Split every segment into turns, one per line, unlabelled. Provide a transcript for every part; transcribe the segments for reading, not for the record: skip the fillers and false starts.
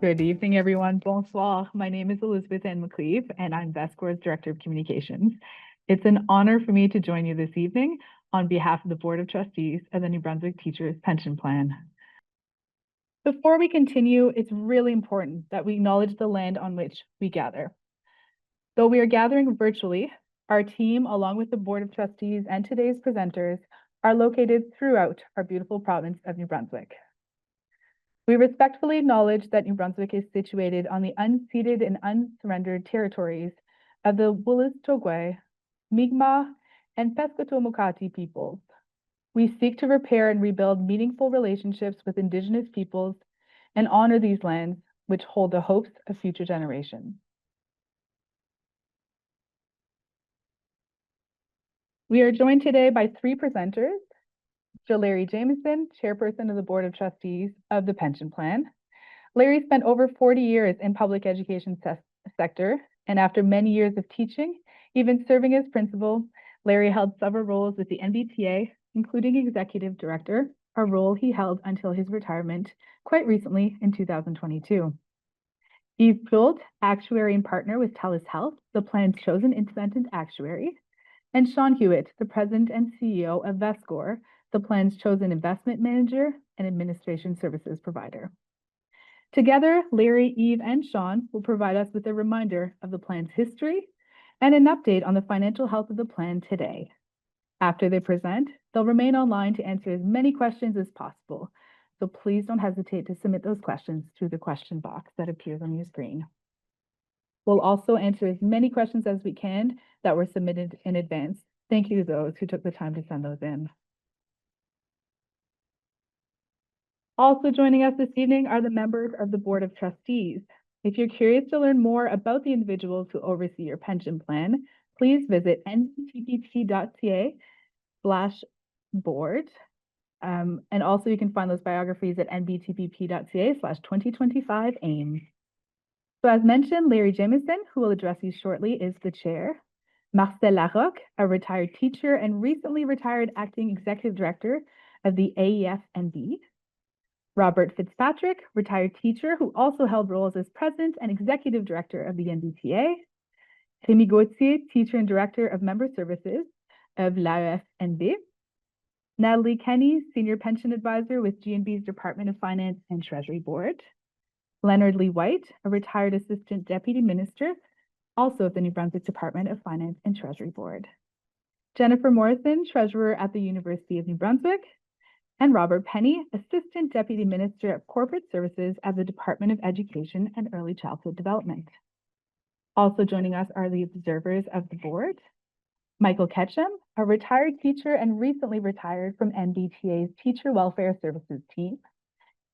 Good evening, everyone. Bonsoir. My name is Elizabeth Ann McCleve, and I'm VESCOR's Director of Communications. It's an honor for me to join you this evening on behalf of the Board of Trustees of the New Brunswick Teachers Pension Plan. Before we continue, it's really important that we acknowledge the land on which we gather. Though we are gathering virtually, our team, along with the Board of Trustees and today's presenters, are located throughout our beautiful province of New Brunswick. We respectfully acknowledge that New Brunswick is situated on the unceded and unsurrendered territories of the Wolastoqey, Mi'kmaq, and Pescatawamukati peoples. We seek to repair and rebuild meaningful relationships with Indigenous peoples and honor these lands, which hold the hopes of future generations. We are joined today by three presenters: Larry Jameson, Chairperson of the Board of Trustees of the Pension Plan. Larry spent over 40 years in public education sector, and after many years of teaching, even serving as principal, Larry held several roles with the NBTA, including Executive Director, a role he held until his retirement quite recently in 2022. Yves Poult, Actuary and Partner with TELUS Health, the plan's chosen independent actuary, and Sean Hewitt, the President and CEO of VESCOR, the plan's chosen investment manager and administration services provider. Together, Larry, Yves, and Sean will provide us with a reminder of the plan's history and an update on the financial health of the plan today. After they present, they'll remain online to answer as many questions as possible, so please don't hesitate to submit those questions through the question box that appears on your screen. We'll also answer as many questions as we can that were submitted in advance. Thank you to those who took the time to send those in. Also joining us this evening are the members of the Board of Trustees. If you're curious to learn more about the individuals who oversee your pension plan, please visit nbtpp.ca/board. And also you can find those biographies at nbtpp.ca/2025 AIM. So as mentioned, Larry Jameson, who will address you shortly, is the chair. Marcel Larocque, a retired teacher and recently retired acting executive director of the AEF-NB. Robert Fitzpatrick, retired teacher who also held roles as president and executive director of the NBTA. Rémi Gauthier, teacher and director of member services of l'AEF-NB. Natalie Kenny, senior pension advisor with GNB's Department of Finance and Treasury Board. Leonard Lee White, a retired assistant deputy minister, also of the New Brunswick Department of Finance and Treasury Board. Jennifer Morrison, treasurer at the University of New Brunswick. And Robert Penny, Assistant Deputy Minister of Corporate Services at the Department of Education and Early Childhood Development. Also joining us are the observers of the board: Michael Ketchum, a retired teacher and recently retired from NBTA's Teacher Welfare Services team,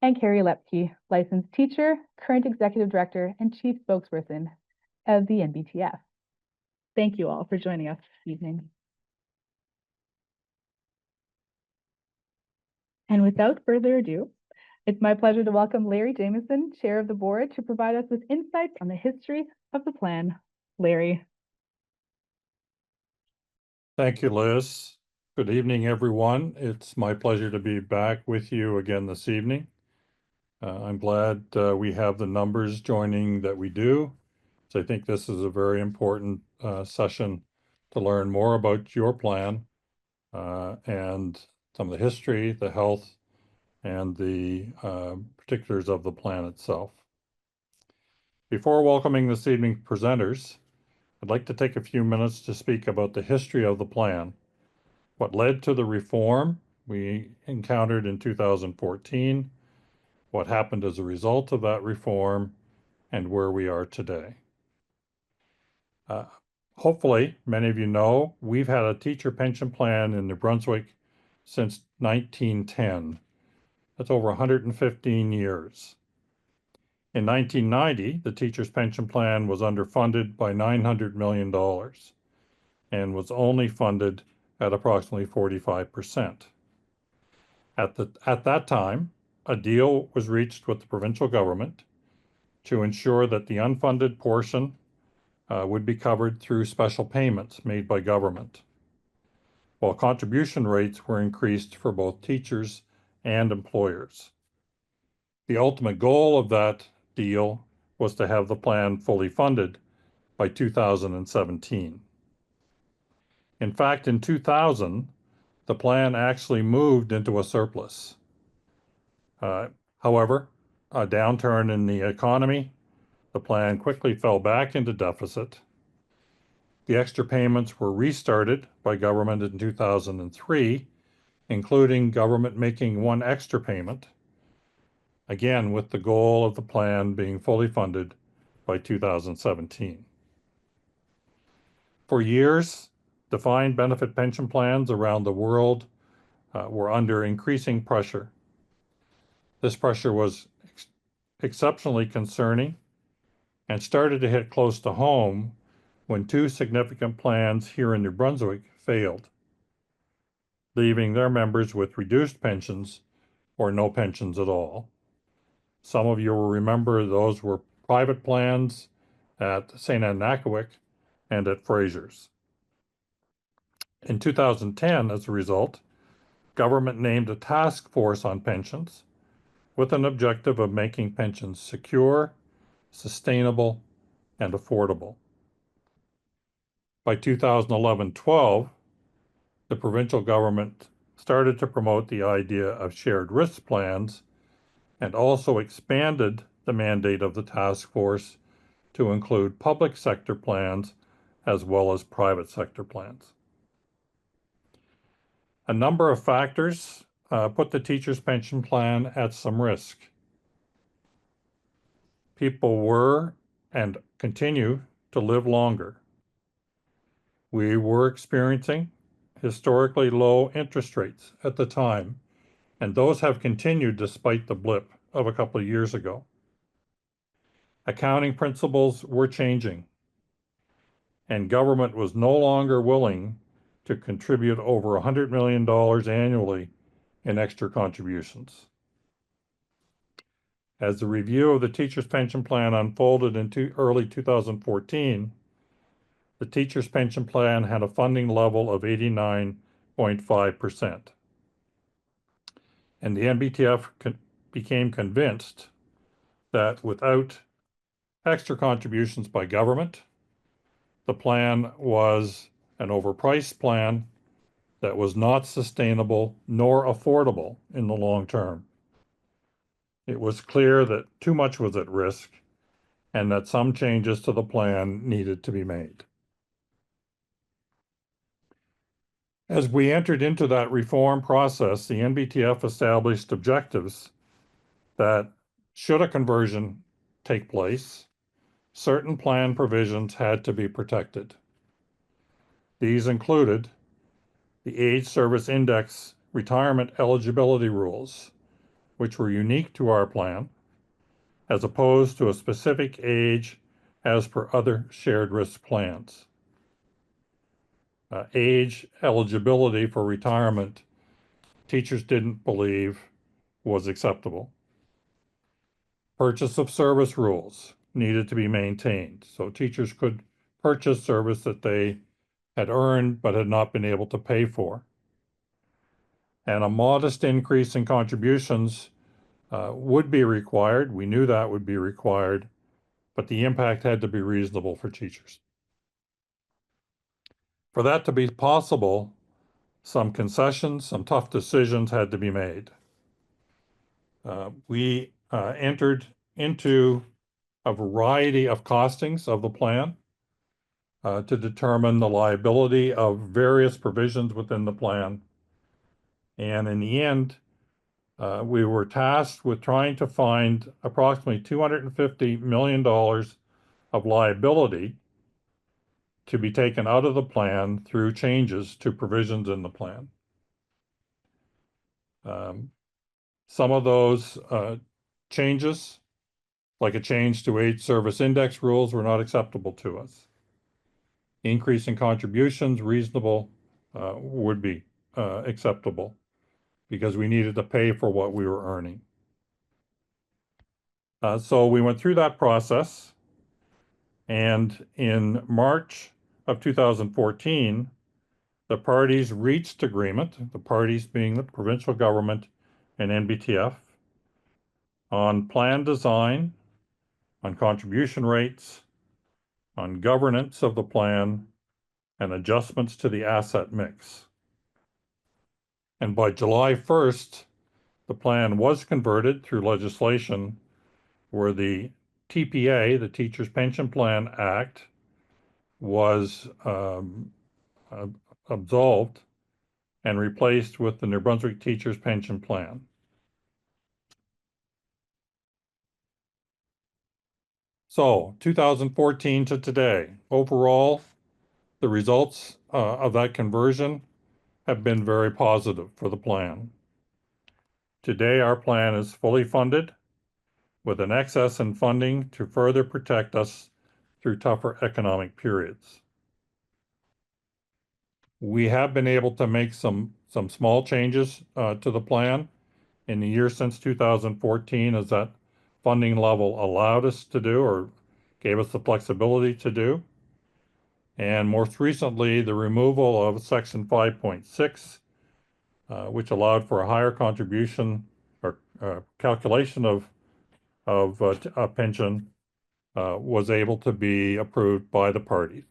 and Carrie Lepke, licensed teacher, current executive director, and chief spokesperson of the NBTF. Thank you all for joining us this evening. And without further ado, it's my pleasure to welcome Larry Jameson, Chair of the Board, to provide us with insights on the history of the plan. Larry.
Thank you, Liz. Good evening, everyone. It's my pleasure to be back with you again this evening. I'm glad we have the numbers joining that we do. So I think this is a very important session to learn more about your plan and some of the history, the health, and the particulars of the plan itself. Before welcoming this evening's presenters, I'd like to take a few minutes to speak about the history of the plan, what led to the reform we encountered in 2014, what happened as a result of that reform, and where we are today. Hopefully, many of you know, we've had a teacher pension plan in New Brunswick since 1910. That's over 115 years. In 1990, the teacher's pension plan was underfunded by $900 million and was only funded at approximately 45%. At that time, a deal was reached with the provincial government to ensure that the unfunded portion would be covered through special payments made by government, while contribution rates were increased for both teachers and employers. The ultimate goal of that deal was to have the plan fully funded by 2017. In fact, in 2000, the plan actually moved into a surplus. However, a downturn in the economy, the plan quickly fell back into deficit. The extra payments were restarted by government in 2003, including government making one extra payment, again with the goal of the plan being fully funded by 2017. For years, defined benefit pension plans around the world were under increasing pressure. This pressure was exceptionally concerning and started to hit close to home when two significant plans here in New Brunswick failed, leaving their members with reduced pensions or no pensions at all. Some of you will remember those were private plans at St. Anne-Nakawic and at Fraser's. In 2010, as a result, government named a task force on pensions with an objective of making pensions secure, sustainable, and affordable. By 2011-12, the provincial government started to promote the idea of shared risk plans and also expanded the mandate of the task force to include public sector plans as well as private sector plans. A number of factors put the teacher's pension plan at some risk. People were and continue to live longer. We were experiencing historically low interest rates at the time, and those have continued despite the blip of a couple of years ago. Accounting principles were changing, and government was no longer willing to contribute over $100 million annually in extra contributions. As the review of the teacher's pension plan unfolded in early 2014, the teacher's pension plan had a funding level of 89.5%. And the NBTF became convinced that without extra contributions by government, the plan was an overpriced plan that was not sustainable nor affordable in the long term. It was clear that too much was at risk and that some changes to the plan needed to be made. As we entered into that reform process, the NBTF established objectives that, should a conversion take place, certain plan provisions had to be protected. These included the Age Service Index retirement eligibility rules, which were unique to our plan, as opposed to a specific age as per other shared risk plans. Age eligibility for retirement, teachers didn't believe was acceptable. Purchase of service rules needed to be maintained, so teachers could purchase service that they had earned but had not been able to pay for. And a modest increase in contributions would be required. We knew that would be required, but the impact had to be reasonable for teachers. For that to be possible, some concessions, some tough decisions had to be made. We entered into a variety of costings of the plan to determine the liability of various provisions within the plan. And in the end, we were tasked with trying to find approximately $250 million of liability to be taken out of the plan through changes to provisions in the plan. Some of those changes, like a change to age service index rules, were not acceptable to us. Increase in contributions, reasonable, would be acceptable because we needed to pay for what we were earning. So we went through that process, and in March of 2014, the parties reached agreement, the parties being the provincial government and NBTF, on plan design on contribution rates, on governance of the plan, and adjustments to the asset mix. And by July 1st, the plan was converted through legislation where the TPA, the Teachers Pension Plan Act, was absolved and replaced with the New Brunswick Teachers Pension Plan. So 2014 to today, overall, the results of that conversion have been very positive for the plan. Today, our plan is fully funded with an excess in funding to further protect us through tougher economic periods. We have been able to make some small changes to the plan in the year since 2014, as that funding level allowed us to do or gave us the flexibility to do. And most recently, the removal of Section 5.6, which allowed for a higher contribution or calculation of a pension, was able to be approved by the parties.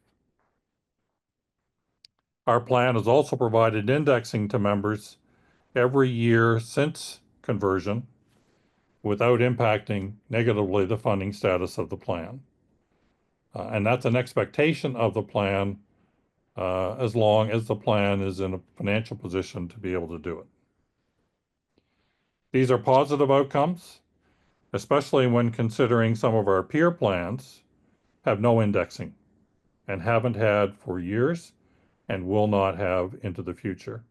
Our plan has also provided indexing to members every year since conversion without impacting negatively the funding status of the plan. And that's an expectation of the plan as long as the plan is in a financial position to be able to do it. These are positive outcomes, especially when considering some of our peer plans have no indexing and haven't had for years and will not have into the future.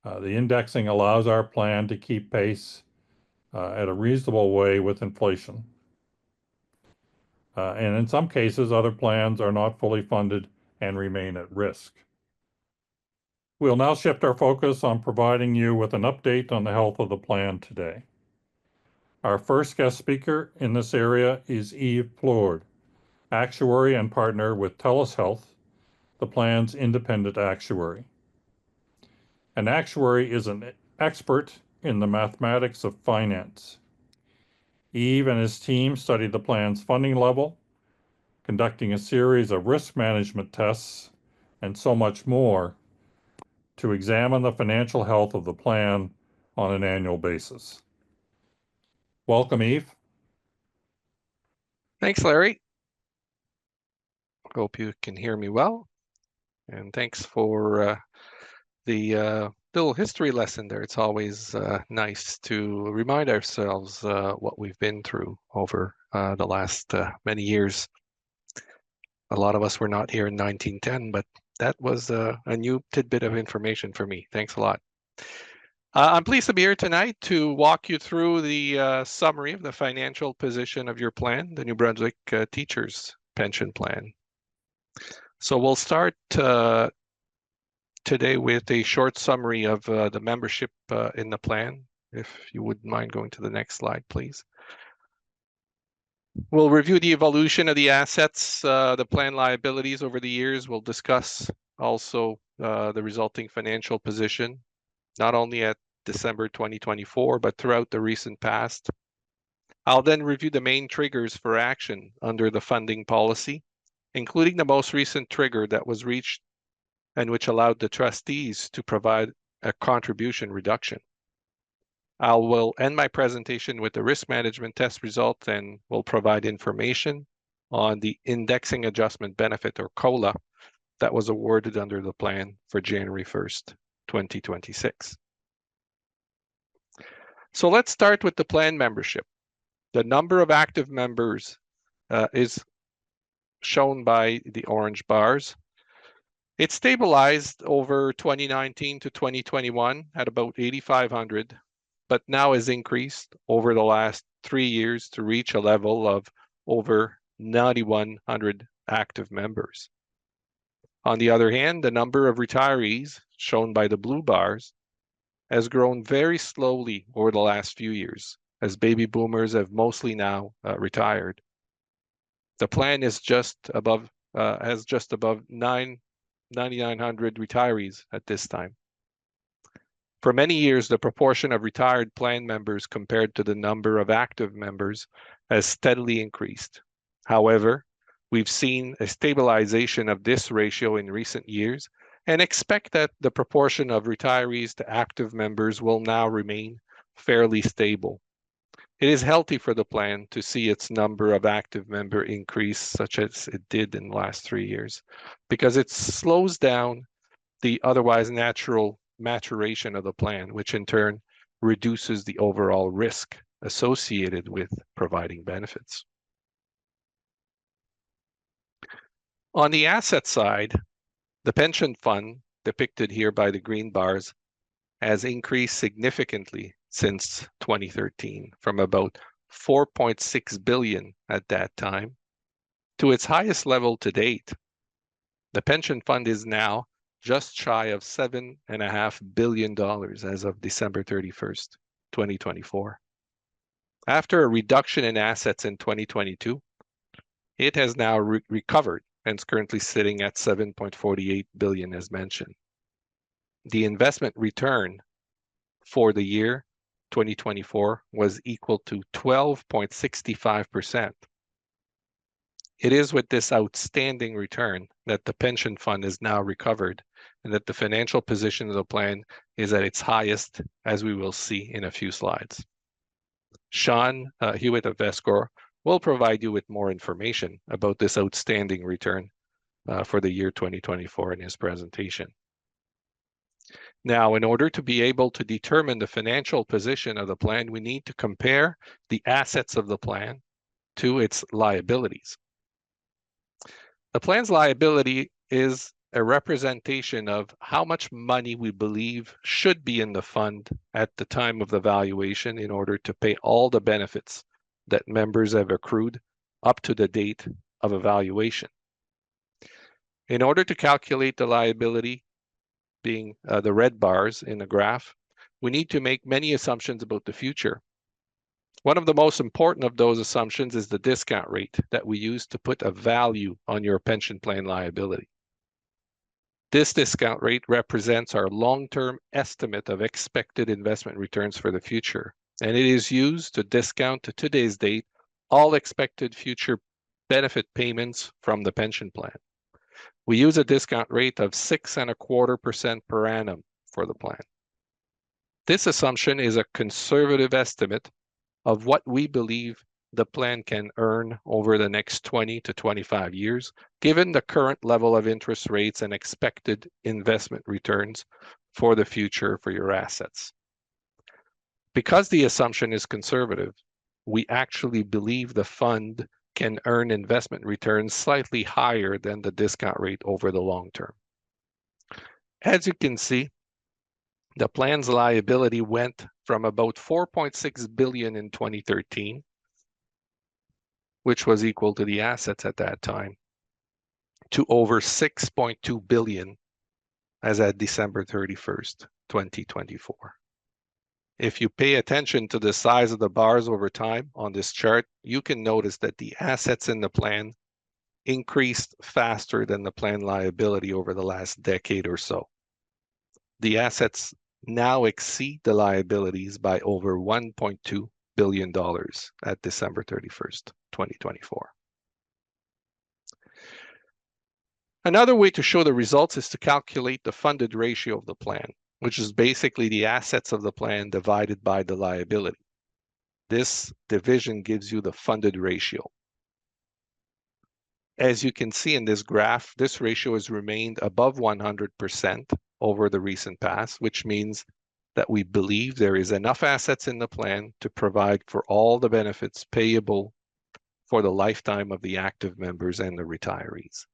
The indexing allows our plan to keep pace at a reasonable way with inflation. And in some cases, other plans are not fully funded and remain at risk. We'll now shift our focus on providing you with an update on the health of the plan today. Our first guest speaker in this area is Yves Plourde, actuary and partner with TELUS Health, the plan's independent actuary. An actuary is an expert in the mathematics of finance. Yves and his team studied the plan's funding level, conducting a series of risk management tests, and so much more to examine the financial health of the plan on an annual basis. Welcome, Yves.
Thanks, Larry. Hope you can hear me well. And thanks for the little history lesson there. It's always nice to remind ourselves what we've been through over the last many years. A lot of us were not here in 1910, but that was a new tidbit of information for me. Thanks a lot. I'm pleased to be here tonight to walk you through the summary of the financial position of your plan, the New Brunswick Teachers Pension Plan. So we'll start today with a short summary of the membership in the plan. If you wouldn't mind going to the next slide, please. We'll review the evolution of the assets, the plan liabilities over the years. We'll discuss also the resulting financial position, not only at December 2024, but throughout the recent past. I'll then review the main triggers for action under the funding policy, including the most recent trigger that was reached and which allowed the trustees to provide a contribution reduction. I will end my presentation with the risk management test result and will provide information on the indexing adjustment benefit, or COLA, that was awarded under the plan for January 1st, 2026. So let's start with the plan membership. The number of active members is shown by the orange bars. It stabilized over 2019 to 2021 at about 8,500, but now has increased over the last 3 years to reach a level of over 9,100 active members. On the other hand, the number of retirees, shown by the blue bars, has grown very slowly over the last few years, as baby boomers have mostly now retired. The plan is has just above 9,900 retirees at this time. For many years, the proportion of retired plan members compared to the number of active members has steadily increased. However, we've seen a stabilization of this ratio in recent years and expect that the proportion of retirees to active members will now remain fairly stable. It is healthy for the plan to see its number of active member increase such as it did in the last 3 years, because it slows down the otherwise natural maturation of the plan, which in turn reduces the overall risk associated with providing benefits. On the asset side, the pension fund, depicted here by the green bars, has increased significantly since 2013, from about 4.6 billion at that time to its highest level to date. The pension fund is now just shy of $7.5 billion as of December 31st, 2024. After a reduction in assets in 2022, it has now recovered and is currently sitting at 7.48 billion as mentioned. The investment return for the year 2024 was equal to 12.65%. It is with this outstanding return that the pension fund is now recovered and that the financial position of the plan is at its highest, as we will see in a few slides. Sean Hewitt of Vescor will provide you with more information about this outstanding return for the year 2024 in his presentation. Now, in order to be able to determine the financial position of the plan, we need to compare the assets of the plan to its liabilities. The plan's liability is a representation of how much money we believe should be in the fund at the time of the valuation in order to pay all the benefits that members have accrued up to the date of evaluation. In order to calculate the liability, being the red bars in the graph, we need to make many assumptions about the future. One of the most important of those assumptions is the discount rate that we use to put a value on your pension plan liability. This discount rate represents our long-term estimate of expected investment returns for the future, and it is used to discount to today's date all expected future benefit payments from the pension plan. We use a discount rate of 6.25% per annum for the plan. This assumption is a conservative estimate of what we believe the plan can earn over the next 20 to 25 years, given the current level of interest rates and expected investment returns for the future for your assets. Because the assumption is conservative, we actually believe the fund can earn investment returns slightly higher than the discount rate over the long term. As you can see, the plan's liability went from about 4.6 billion in 2013, which was equal to the assets at that time, to over 6.2 billion as at December 31st, 2024. If you pay attention to the size of the bars over time on this chart, you can notice that the assets in the plan increased faster than the plan liability over the last decade or so. The assets now exceed the liabilities by over $1.2 billion at December 31st, 2024. Another way to show the results is to calculate the funded ratio of the plan, which is basically the assets of the plan divided by the liability. This division gives you the funded ratio. As you can see in this graph, this ratio has remained above 100% over the recent past, which means that we believe there is enough assets in the plan to provide for all the benefits payable for the lifetime of the active members and the retirees.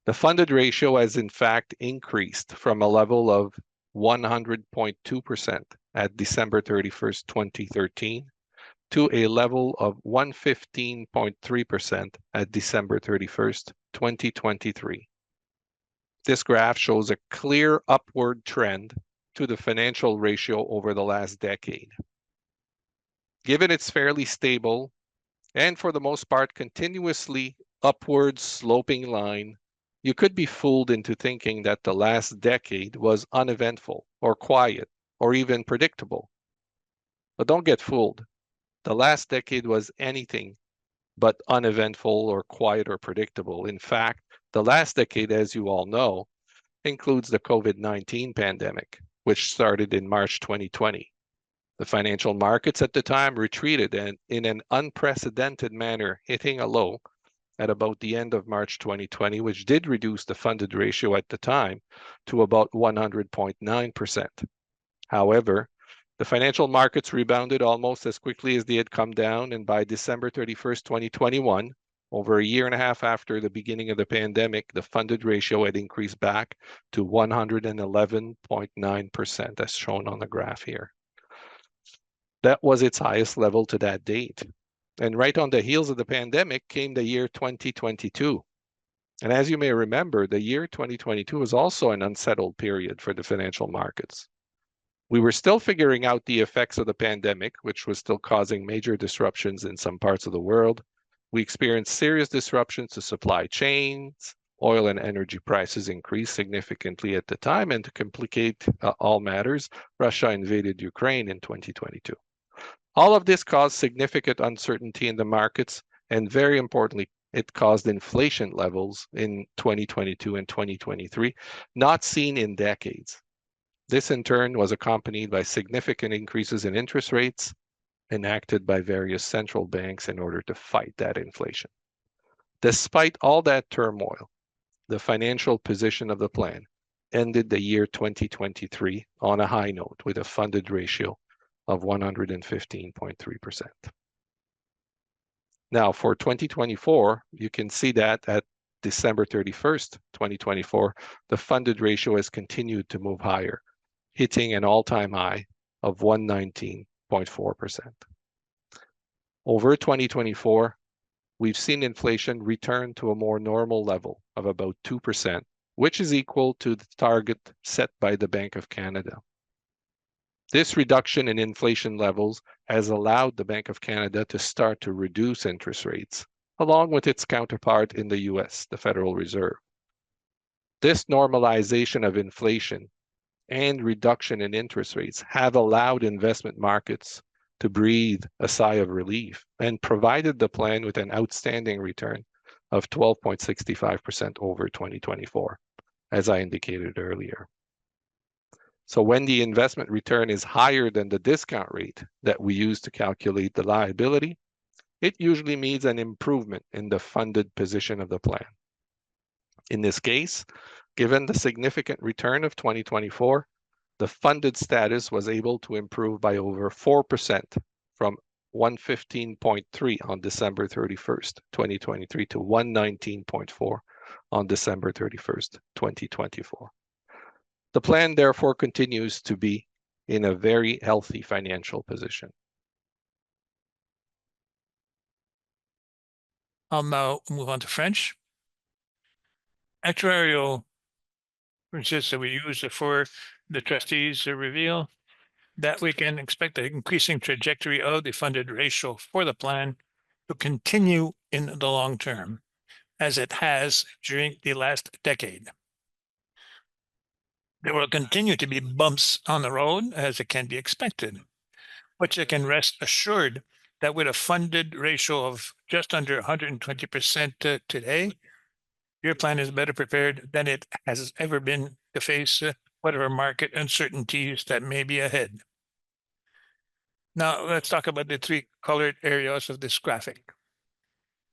The funded ratio has in fact increased from a level of 100.2% at December 31st, 2013 to a level of 115.3% at December 31st, 2023. This graph shows a clear upward trend to the financial ratio over the last decade. Given its fairly stable and for the most part continuously upward sloping line, you could be fooled into thinking that the last decade was uneventful or quiet or even predictable. But don't get fooled. the last decade was anything but uneventful or quiet or predictable. In fact, the last decade, as you all know, includes the COVID-19 pandemic, which started in March 2020. The financial markets at the time retreated and in an unprecedented manner, hitting a low at about the end of March 2020, which did reduce the funded ratio at the time to about 100.9%. However, the financial markets rebounded almost as quickly as they had come down, and by December 31st, 2021, over a year and a half after the beginning of the pandemic, the funded ratio had increased back to 111.9%, as shown on the graph here. That was its highest level to that date. And right on the heels of the pandemic came the year 2022. And as you may remember, the year 2022 was also an unsettled period for the financial markets. We were still figuring out the effects of the pandemic, which was still causing major disruptions in some parts of the world. We experienced serious disruptions to supply chains. Oil and energy prices increased significantly at the time, and to complicate all matters, Russia invaded Ukraine in 2022. All of this caused significant uncertainty in the markets, and very importantly, it caused inflation levels in 2022 and 2023, not seen in decades. This in turn was accompanied by significant increases in interest rates enacted by various central banks in order to fight that inflation. Despite all that turmoil, the financial position of the plan ended the year 2023 on a high note with a funded ratio of 115.3%. Now for 2024, you can see that at December 31st, 2024, the funded ratio has continued to move higher, hitting an all-time high of 119.4%. Over 2024, we've seen inflation return to a more normal level of about 2%, which is equal to the target set by the Bank of Canada. This reduction in inflation levels has allowed the Bank of Canada to start to reduce interest rates, along with its counterpart in the US, the Federal Reserve. This normalization of inflation and reduction in interest rates have allowed investment markets to breathe a sigh of relief and provided the plan with an outstanding return of 12.65% over 2024, as I indicated earlier. So when the investment return is higher than the discount rate that we use to calculate the liability, it usually means an improvement in the funded position of the plan. In this case, given the significant return of 2024, the funded status was able to improve by over 4% from 115.3 on December 31st, 2023 to 119.4 on December 31st, 2024. The plan therefore continues to be in a very healthy financial position.
I'll now move on to French. Actuarial principles that we use for the trustees to reveal that we can expect the increasing trajectory of the funded ratio for the plan to continue in the long term, as it has during the last decade. There will continue to be bumps on the road, as it can be expected, but you can rest assured that with a funded ratio of just under 120% today, your plan is better prepared than it has ever been to face whatever market uncertainties that may be ahead. Now, let's talk about the three colored areas of this graphic.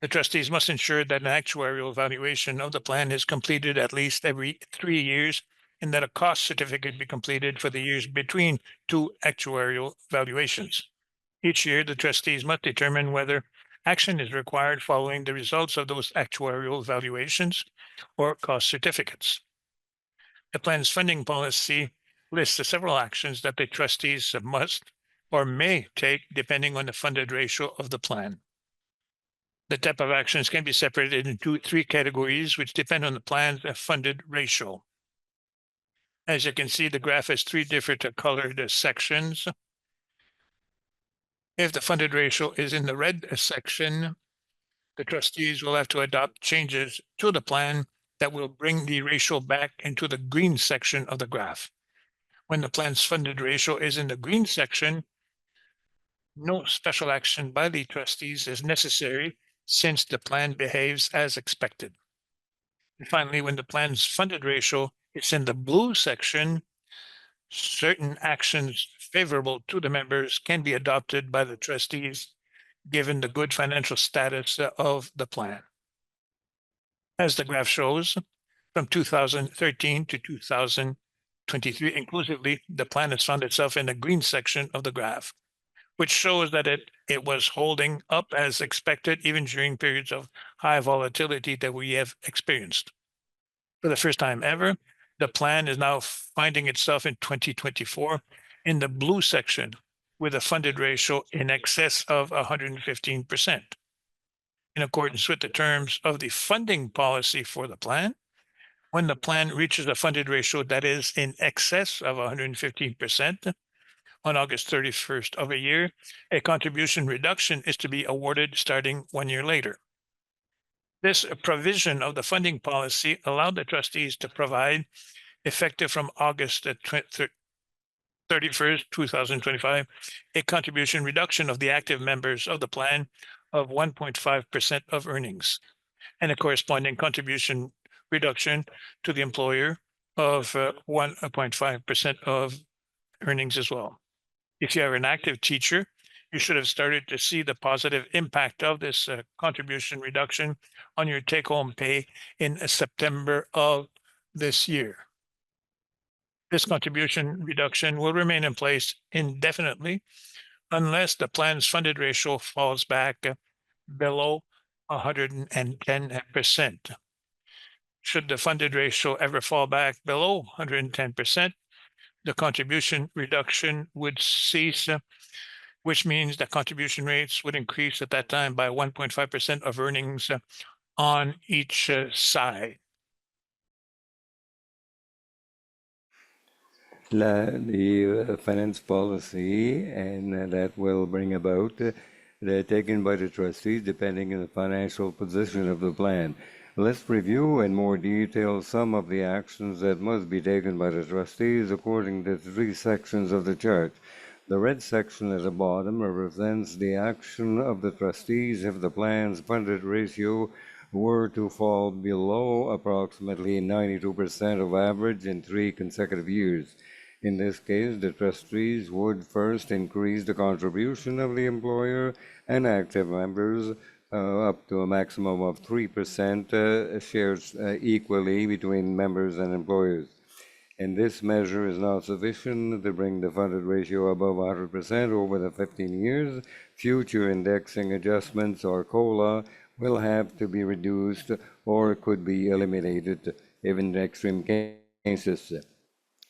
The trustees must ensure that an actuarial evaluation of the plan is completed at least every 3 years, and that a cost certificate be completed for the years between two actuarial valuations. Each year, the trustees must determine whether action is required following the results of those actuarial evaluations or cost certificates. The plan's funding policy lists the several actions that the trustees must or may take depending on the funded ratio of the plan. The type of actions can be separated into three categories, which depend on the plan's funded ratio. As you can see, the graph has three different colored sections. If the funded ratio is in the red section, the trustees will have to adopt changes to the plan that will bring the ratio back into the green section of the graph. When the plan's funded ratio is in the green section, no special action by the trustees is necessary since the plan behaves as expected. And finally, when the plan's funded ratio is in the blue section, certain actions favorable to the members can be adopted by the trustees given the good financial status of the plan. As the graph shows, from 2013 to 2023 inclusively, the plan has found itself in the green section of the graph, which shows that it was holding up as expected even during periods of high volatility that we have experienced. For the first time ever, the plan is now finding itself in 2024 in the blue section with a funded ratio in excess of 115%. In accordance with the terms of the funding policy for the plan, when the plan reaches a funded ratio that is in excess of 115%, on August 31st of a year, a contribution reduction is to be awarded starting 1 year later. This provision of the funding policy allowed the trustees to provide, effective from August 31st, 2025, a contribution reduction of the active members of the plan of 1.5% of earnings, and a corresponding contribution reduction to the employer of 1.5% of earnings as well. If you are an active teacher, you should have started to see the positive impact of this contribution reduction on your take-home pay in September of this year. This contribution reduction will remain in place indefinitely unless the plan's funded ratio falls back below 110%. Should the funded ratio ever fall back below 110%, the contribution reduction would cease, which means that contribution rates would increase at that time by 1.5% of earnings on each side.
The finance policy, and that will bring about taken by the trustees depending on the financial position of the plan. Let's review in more detail some of the actions that must be taken by the trustees according to the three sections of the chart. The red section at the bottom represents the action of the trustees if the plan's funded ratio were to fall below approximately 92% of average in 3 consecutive years. In this case, the trustees would first increase the contribution of the employer and active members up to a maximum of 3% shared equally between members and employers. And this measure is not sufficient to bring the funded ratio above 100% over the 15 years. Future indexing adjustments or COLA will have to be reduced or could be eliminated in extreme cases.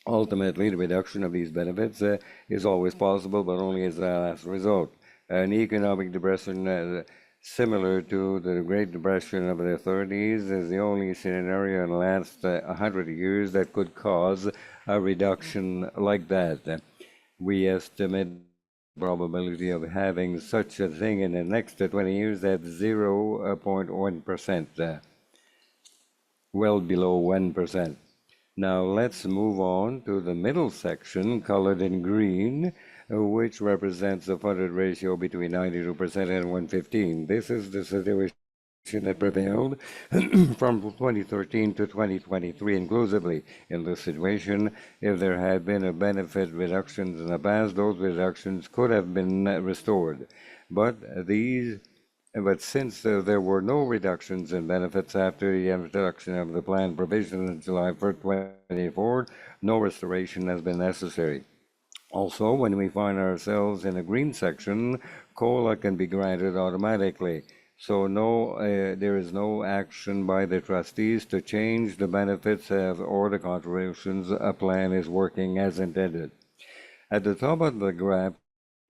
Ultimately, the reduction of these benefits is always possible, but only as a last result. An economic depression similar to the Great Depression of the 30s is the only scenario in the last 100 years that could cause a reduction like that. We estimate the probability of having such a thing in the next 20 years at 0.1%, well below 1%. Now let's move on to the middle section, colored in green, which represents the funded ratio between 92% and 115. This is the situation that prevailed from 2013 to 2023 inclusively. In this situation, if there had been a benefit reductions in the past, those reductions could have been restored. But since there were no reductions in benefits after the introduction of the plan provision on July 1st, 2024, no restoration has been necessary. Also, when we find ourselves in a green section, COLA can be granted automatically. So there is no action by the trustees to change the benefits or the contributions. A plan is working as intended. At the top of the graph,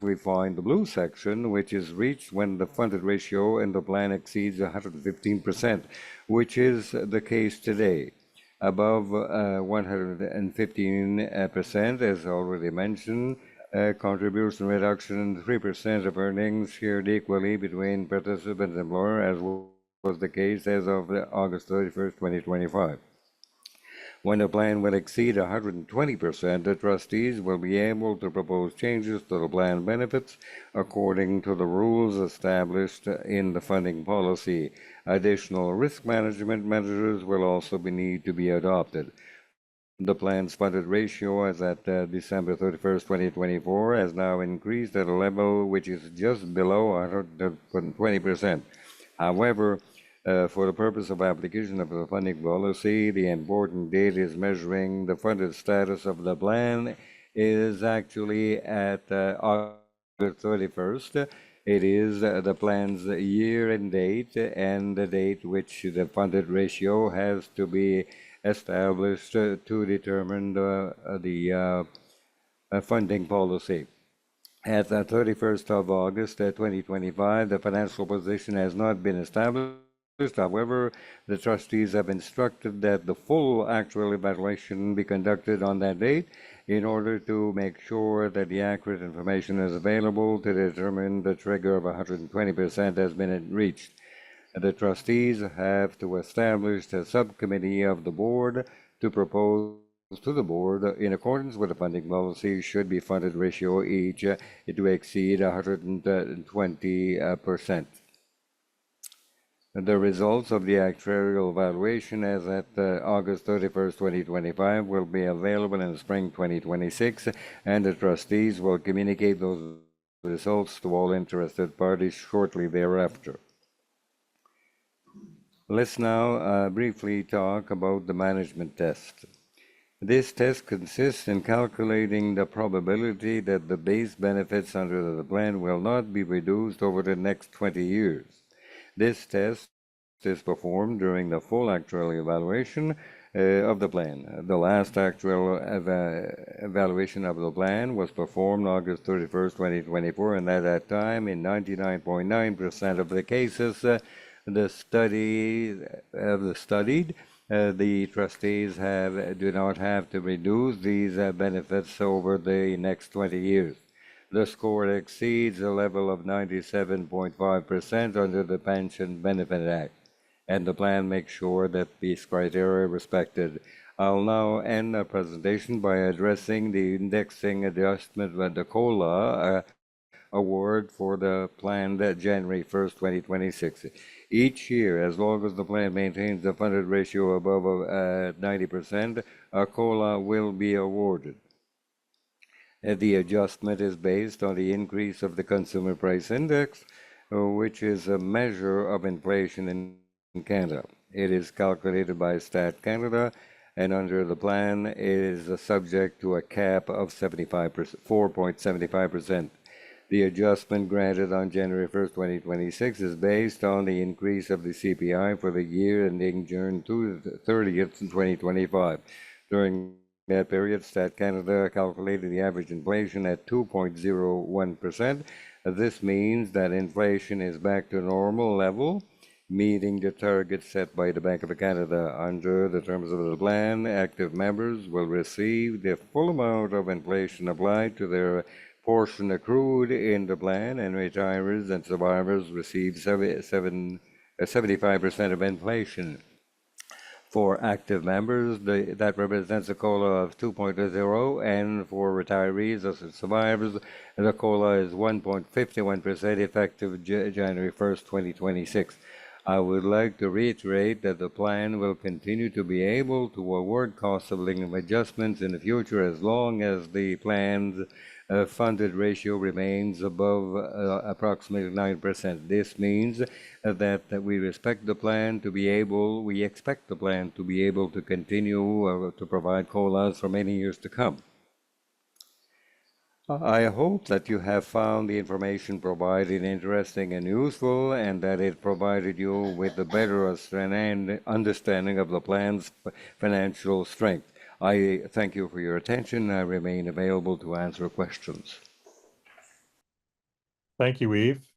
we find the blue section, which is reached when the funded ratio in the plan exceeds 115%, which is the case today. Above 115%, as already mentioned, contribution reduction 3% of earnings shared equally between participant and employer, as was the case as of August 31st, 2025. When the plan will exceed 120%, the trustees will be able to propose changes to the plan benefits according to the rules established in the funding policy. Additional risk management measures will also need to be adopted. The plan's funded ratio as at December 31st, 2024 has now increased at a level which is just below 120%. However, for the purpose of application of the funding policy, the important date is measuring the funded status of the plan is actually at August 31st. It is the plan's year and date and the date which the funded ratio has to be established to determine the funding policy. At the 31st of August 2025, the financial position has not been established. However, the trustees have instructed that the full actual evaluation be conducted on that date in order to make sure that the accurate information is available to determine the trigger of 120% has been reached. The trustees have to establish a subcommittee of the board to propose to the board in accordance with the funding policy should be funded ratio each to exceed 120%. The results of the actuarial evaluation as at August 31st, 2025 will be available in spring 2026, and the trustees will communicate those results to all interested parties shortly thereafter. Let's now briefly talk about the management test. This test consists in calculating the probability that the base benefits under the plan will not be reduced over the next 20 years. This test is performed during the full actuarial evaluation of the plan. The last actual evaluation of the plan was performed August 31st, 2024, and at that time, in 99.9% of the cases, the studied, the trustees do not have to reduce these benefits over the next 20 years. The score exceeds a level of 97.5% under the Pension Benefit Act, and the plan makes sure that these criteria are respected. I'll now end the presentation by addressing the indexing adjustment with the COLA award for the plan that January 1st, 2026. Each year, as long as the plan maintains the funded ratio above 90%, a COLA will be awarded. The adjustment is based on the increase of the Consumer Price Index, which is a measure of inflation in Canada. It is calculated by Stat Canada, and under the plan, it is subject to a cap of 4.75%. The adjustment granted on January 1st, 2026 is based on the increase of the CPI for the year ending June 30th, 2025. During that period, Stat Canada calculated the average inflation at 2.01%. This means that inflation is back to normal level, meeting the target set by the Bank of Canada. Under the terms of the plan, active members will receive the full amount of inflation applied to their portion accrued in the plan, and retirees and survivors receive 75% of inflation. For active members, that represents a COLA of 2.0, and for retirees or survivors, the COLA is 1.51% effective January 1st, 2026. I would like to reiterate that the plan will continue to be able to award cost of living adjustments in the future as long as the plan's funded ratio remains above approximately 9%. This means that we expect the plan to be able to continue to provide COLAs for many years to come. I hope that you have found the information provided interesting and useful, and that it provided you with a better understanding of the plan's financial strength. I thank you for your attention. I remain available to answer questions.
Thank you, Yves.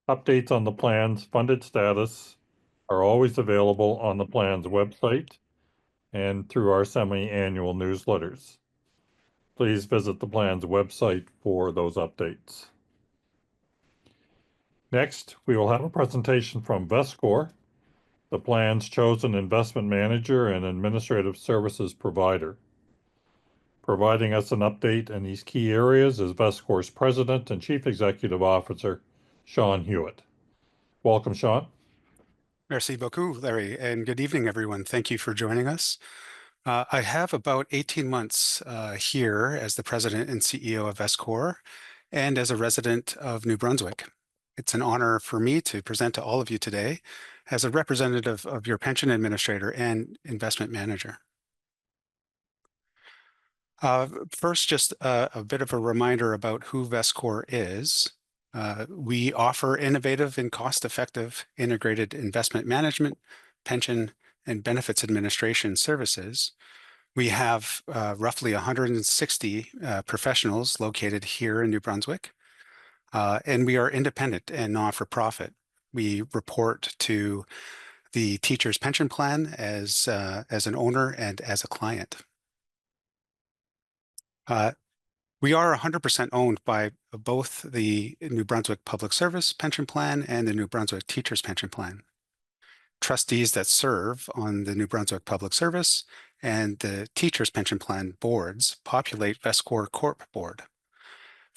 Updates on the plan's funded status are always available on the plan's website and through our semi-annual newsletters. Please visit the plan's website for those updates. Next, we will have a presentation from VESCOR, the plan's chosen investment manager and administrative services provider. Providing us an update in these key areas is Vestcor's President and Chief Executive Officer, Sean Hewitt. Welcome, Sean.
Merci beaucoup, Larry, and good evening, everyone. Thank you for joining us. I have about 18 months here as the President and CEO of Vestcor and as a resident of New Brunswick. It's an honor for me to present to all of you today as a representative of your pension administrator and investment manager. First, just a bit of a reminder about who Vestcor is. We offer innovative and cost-effective integrated investment management, pension, and benefits administration services. We have roughly 160 professionals located here in New Brunswick, and we are independent and not-for-profit. We report to the Teachers Pension Plan as an owner and as a client. We are 100% owned by both the New Brunswick Public Service Pension Plan and the New Brunswick Teachers Pension Plan. Trustees that serve on the New Brunswick Public Service and the Teachers Pension Plan boards populate Vestcor Corp board.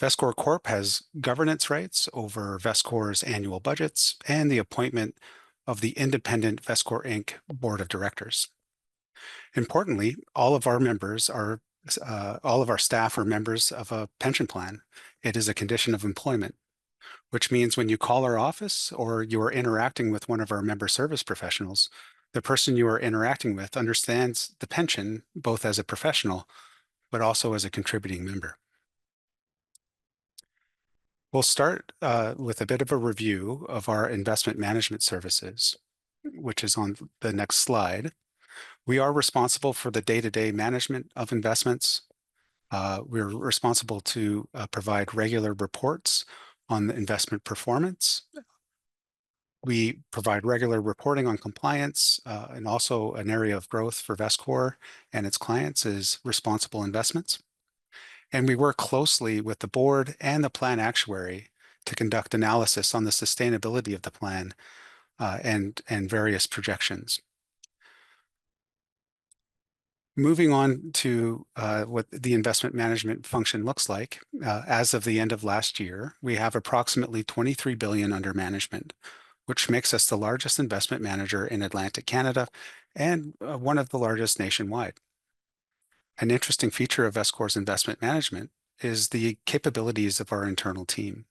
Vestcor Corp has governance rights over Vestcor's annual budgets and the appointment of the independent Vestcor Inc. Board of Directors. Importantly, all of our staff are members of a pension plan. It is a condition of employment, which means when you call our office or you are interacting with one of our member service professionals, the person you are interacting with understands the pension both as a professional, but also as a contributing member. We'll start with a bit of a review of our investment management services, which is on the next slide. We are responsible for the day-to-day management of investments. We're responsible to provide regular reports on the investment performance. We provide regular reporting on compliance, and also an area of growth for Vestcor and its clients is responsible investments. And we work closely with the board and the plan actuary to conduct analysis on the sustainability of the plan and various projections. Moving on to what the investment management function looks like, as of the end of last year, we have approximately 23 billion under management, which makes us the largest investment manager in Atlantic Canada and one of the largest nationwide. An interesting feature of Vestcor's investment management is the capabilities of our internal team.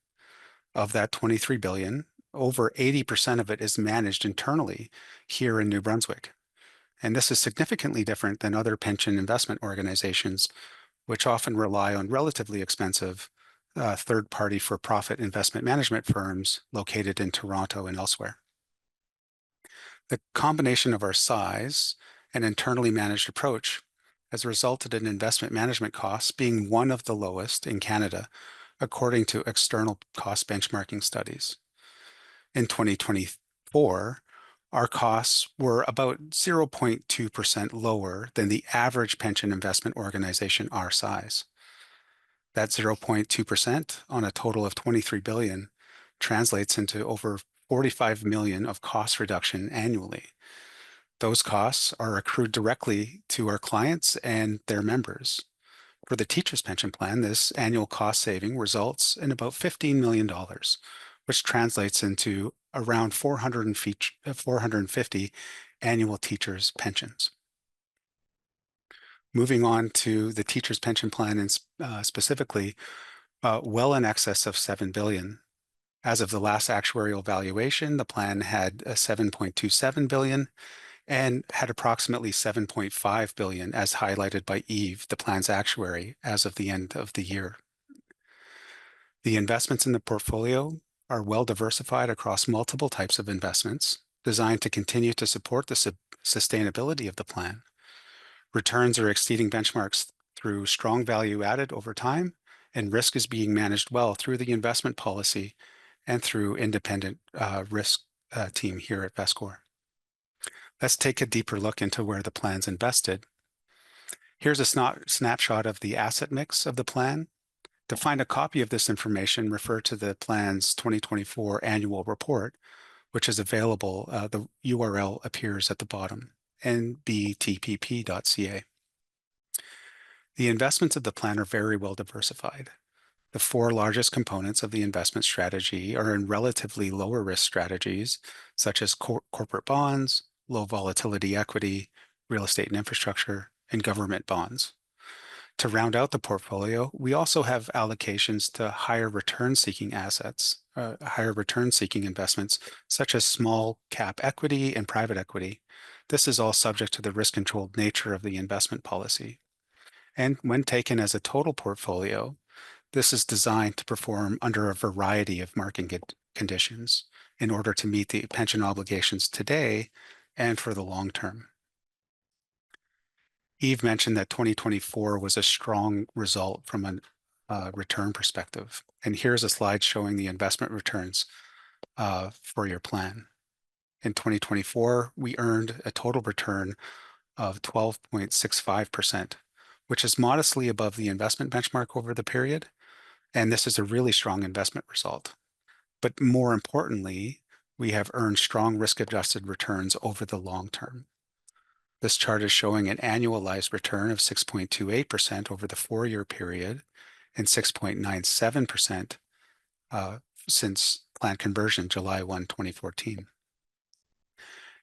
Of that 23 billion, over 80% of it is managed internally here in New Brunswick. And this is significantly different than other pension investment organizations, which often rely on relatively expensive third-party for-profit investment management firms located in Toronto and elsewhere. The combination of our size and internally managed approach has resulted in investment management costs being one of the lowest in Canada, according to external cost benchmarking studies. In 2024, our costs were about 0.2% lower than the average pension investment organization our size. That 0.2% on a total of 23 billion translates into over 45 million of cost reduction annually. Those costs are accrued directly to our clients and their members. For the Teachers Pension Plan, this annual cost saving results in about $15 million, which translates into around 450 annual teachers' pensions. Moving on to the Teachers Pension Plan and specifically, well in excess of 7 billion. As of the last actuarial valuation, the plan had 7.27 billion and had approximately 7.5 billion as highlighted by Eve, the plan's actuary, as of the end of the year. The investments in the portfolio are well diversified across multiple types of investments designed to continue to support the sustainability of the plan. Returns are exceeding benchmarks through strong value added over time, and risk is being managed well through the investment policy and through independent risk team here at Vestcor. Let's take a deeper look into where the plan's invested. Here's a snapshot of the asset mix of the plan. To find a copy of this information, refer to the plan's 2024 annual report, which is available. The URL appears at the bottom, nbtpp.ca. The investments of the plan are very well diversified. The four largest components of the investment strategy are in relatively lower risk strategies, such as corporate bonds, low volatility equity, real estate and infrastructure, and government bonds. To round out the portfolio, we also have allocations to higher return seeking assets, higher return seeking investments, such as small cap equity and private equity. This is all subject to the risk controlled nature of the investment policy. And when taken as a total portfolio, this is designed to perform under a variety of market conditions in order to meet the pension obligations today and for the long term. Eve mentioned that 2024 was a strong result from a return perspective. And here's a slide showing the investment returns for your plan. In 2024, we earned a total return of 12.65%, which is modestly above the investment benchmark over the period. And this is a really strong investment result. But more importantly, we have earned strong risk-adjusted returns over the long term. This chart is showing an annualized return of 6.28% over the 4-year period and 6.97% since plan conversion July 1, 2014.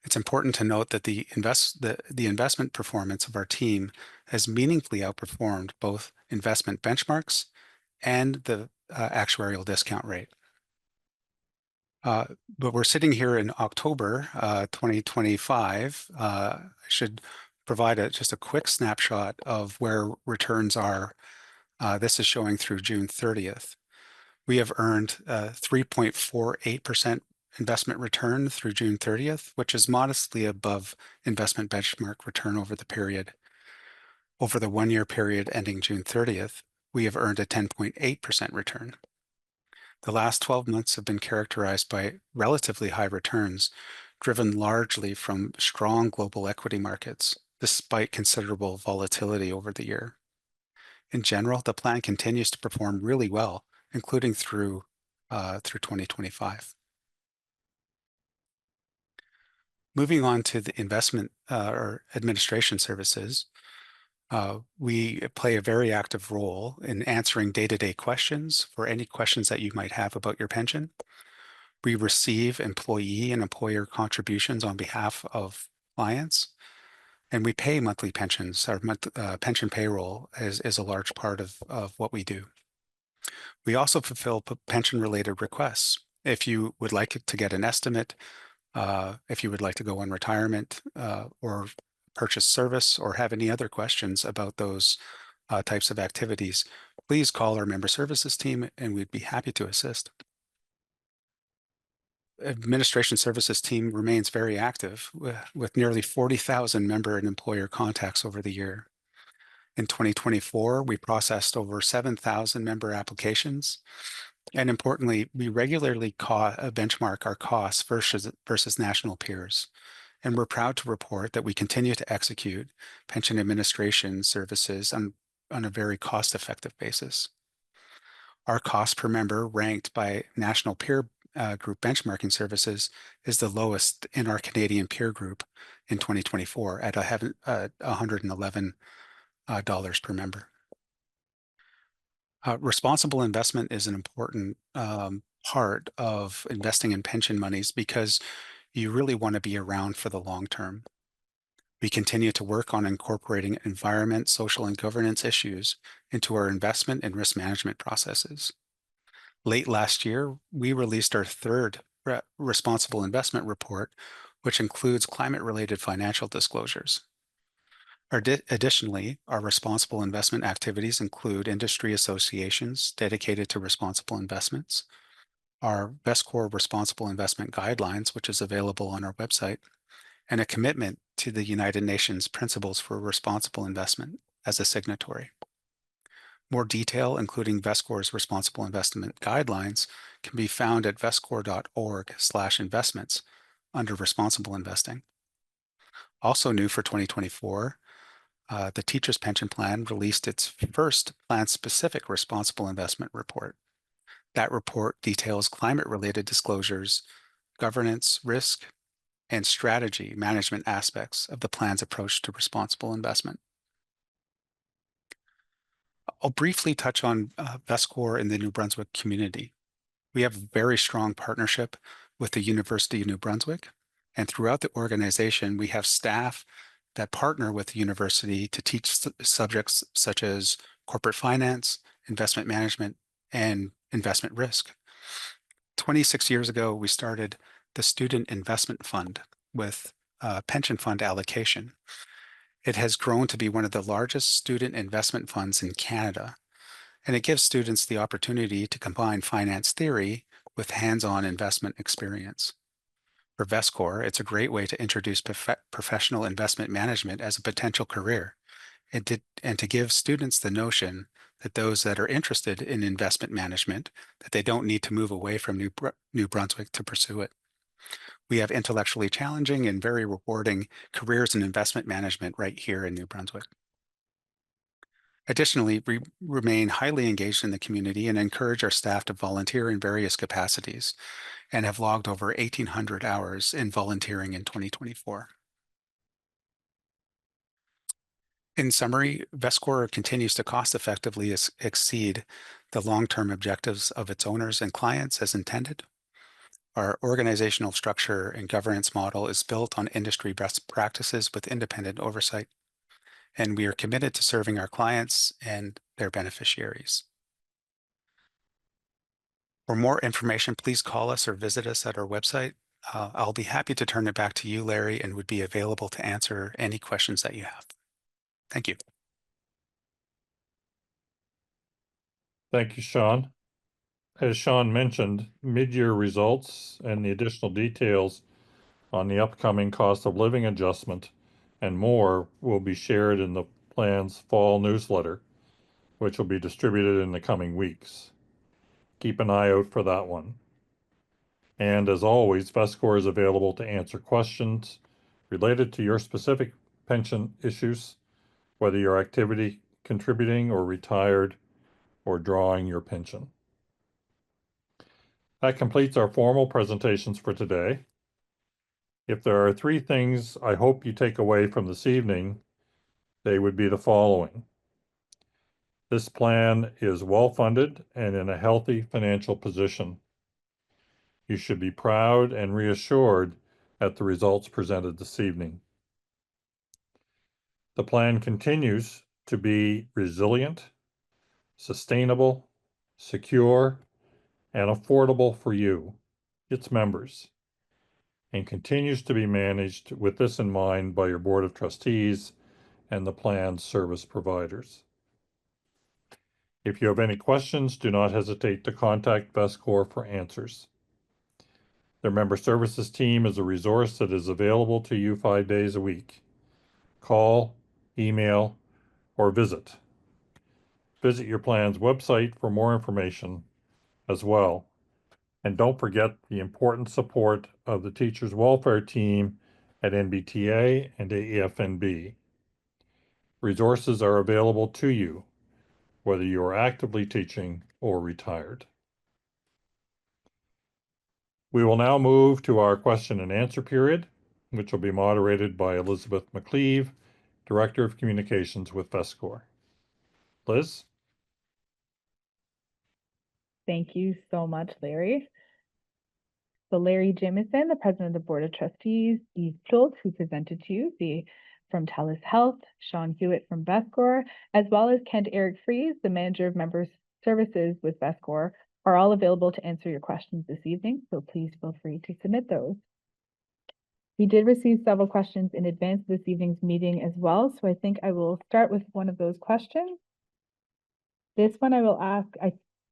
It's important to note that the investment performance of our team has meaningfully outperformed both investment benchmarks and the actuarial discount rate. But we're sitting here in October 2025. I should provide just a quick snapshot of where returns are. This is showing through June 30th. We have earned 3.48% investment return through June 30th, which is modestly above investment benchmark return over the period. Over the 1-year period ending June 30th, we have earned a 10.8% return. The last 12 months have been characterized by relatively high returns, driven largely from strong global equity markets, despite considerable volatility over the year. In general, the plan continues to perform really well, including through 2025. Moving on to the investment or administration services, we play a very active role in answering day-to-day questions for any questions that you might have about your pension. We receive employee and employer contributions on behalf of clients, and we pay monthly pensions. Our pension payroll is a large part of what we do. We also fulfill pension-related requests. If you would like to get an estimate, if you would like to go on retirement or purchase service or have any other questions about those types of activities, please call our member services team and we'd be happy to assist. Administration services team remains very active with nearly 40,000 member and employer contacts over the year. In 2024, we processed over 7,000 member applications. And importantly, we regularly benchmark our costs versus national peers. And we're proud to report that we continue to execute pension administration services on a very cost-effective basis. Our cost per member ranked by national peer group benchmarking services is the lowest in our Canadian peer group in 2024 at $111 per member. Responsible investment is an important part of investing in pension monies because you really want to be around for the long term. We continue to work on incorporating environment, social, and governance issues into our investment and risk management processes. Late last year, we released our third responsible investment report, which includes climate-related financial disclosures. Additionally, our responsible investment activities include industry associations dedicated to responsible investments, our VESCOR Responsible Investment Guidelines, which is available on our website, and a commitment to the United Nations Principles for Responsible Investment as a signatory. More detail, including VESCOR's Responsible Investment Guidelines, can be found at vescor.org/investments under Responsible Investing. Also new for 2024, the Teachers' Pension Plan released its first plan-specific responsible investment report. That report details climate-related disclosures governance, risk, and strategy management aspects of the plan's approach to responsible investment. I'll briefly touch on VESCOR in the New Brunswick community. We have a very strong partnership with the University of New Brunswick, and throughout the organization, we have staff that partner with the university to teach subjects such as corporate finance, investment management, and investment risk. 26 years ago, we started the Student Investment Fund with pension fund allocation. It has grown to be one of the largest student investment funds in Canada, and it gives students the opportunity to combine finance theory with hands-on investment experience. For VESCOR, it's a great way to introduce professional investment management as a potential career, and to give students the notion that those that are interested in investment management, that they don't need to move away from New Brunswick to pursue it. We have intellectually challenging and very rewarding careers in investment management right here in New Brunswick. Additionally, we remain highly engaged in the community and encourage our staff to volunteer in various capacities and have logged over 1,800 hours in volunteering in 2024. In summary, VESCOR continues to cost-effectively exceed the long-term objectives of its owners and clients as intended. Our organizational structure and governance model is built on industry best practices with independent oversight, and we are committed to serving our clients and their beneficiaries. For more information, please call us or visit us at our website. I'll be happy to turn it back to you, Larry, and would be available to answer any questions that you have. Thank you.
Thank you, Sean. As Sean mentioned, mid-year results and the additional details on the upcoming cost of living adjustment and more will be shared in the plan's fall newsletter, which will be distributed in the coming weeks. Keep an eye out for that one. And as always, VESCOR is available to answer questions related to your specific pension issues, whether you're activity contributing or retired or drawing your pension. That completes our formal presentations for today. If there are 3 things I hope you take away from this evening, they would be the following. This plan is well-funded and in a healthy financial position. You should be proud and reassured at the results presented this evening. The plan continues to be resilient, sustainable, secure, and affordable for you, its members, and continues to be managed with this in mind by your Board of Trustees and the plan's service providers. If you have any questions, do not hesitate to contact VESCOR for answers. Their member services team is a resource that is available to you 5 days a week. Call, email, or visit. Visit your plan's website for more information as well. And don't forget the important support of the teachers' welfare team at NBTA and AEFNB. Resources are available to you, whether you are actively teaching or retired. We will now move to our question and answer period, which will be moderated by Elizabeth McLeave, Director of Communications with VESCOR. Liz?
Thank you so much, Larry. So Larry Jamieson, the President of the Board of Trustees, Eve Schultz, who presented to you, from TELUS Health, Sean Hewitt from VESCOR, as well as Kent Eric Fries, the Manager of Member Services with VESCOR, are all available to answer your questions this evening, so please feel free to submit those. We did receive several questions in advance of this evening's meeting as well, so I think I will start with one of those questions. This one I will ask,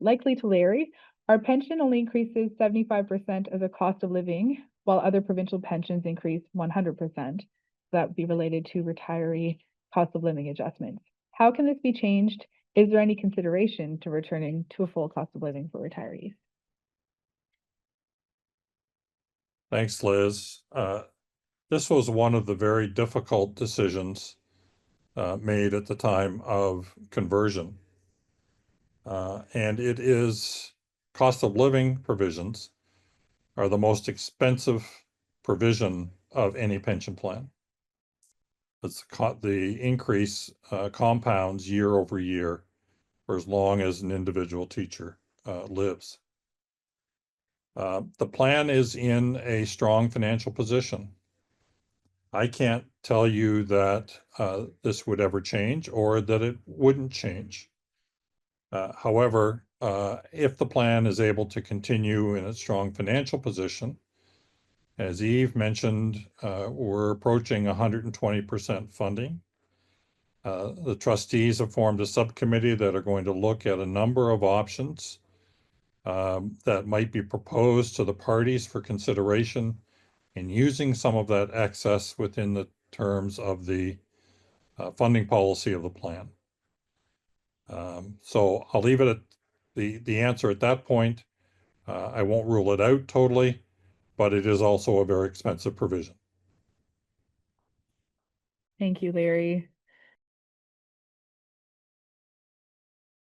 likely to Larry. Our pension only increases 75% of the cost of living, while other provincial pensions increase 100%. That would be related to retiree cost of living adjustments. How can this be changed? Is there any consideration to returning to a full cost of living for retirees?
Thanks, Liz. This was one of the very difficult decisions made at the time of conversion. And it is cost of living provisions are the most expensive provision of any pension plan. The increase compounds year over year for as long as an individual teacher lives. The plan is in a strong financial position. I can't tell you that this would ever change or that it wouldn't change. However, if the plan is able to continue in a strong financial position, as Eve mentioned, we're approaching 120% funding. The trustees have formed a subcommittee that are going to look at a number of options that might be proposed to the parties for consideration in using some of that excess within the terms of the funding policy of the plan. So I'll leave it at the answer at that point. I won't rule it out totally, but it is also a very expensive provision.
Thank you, Larry.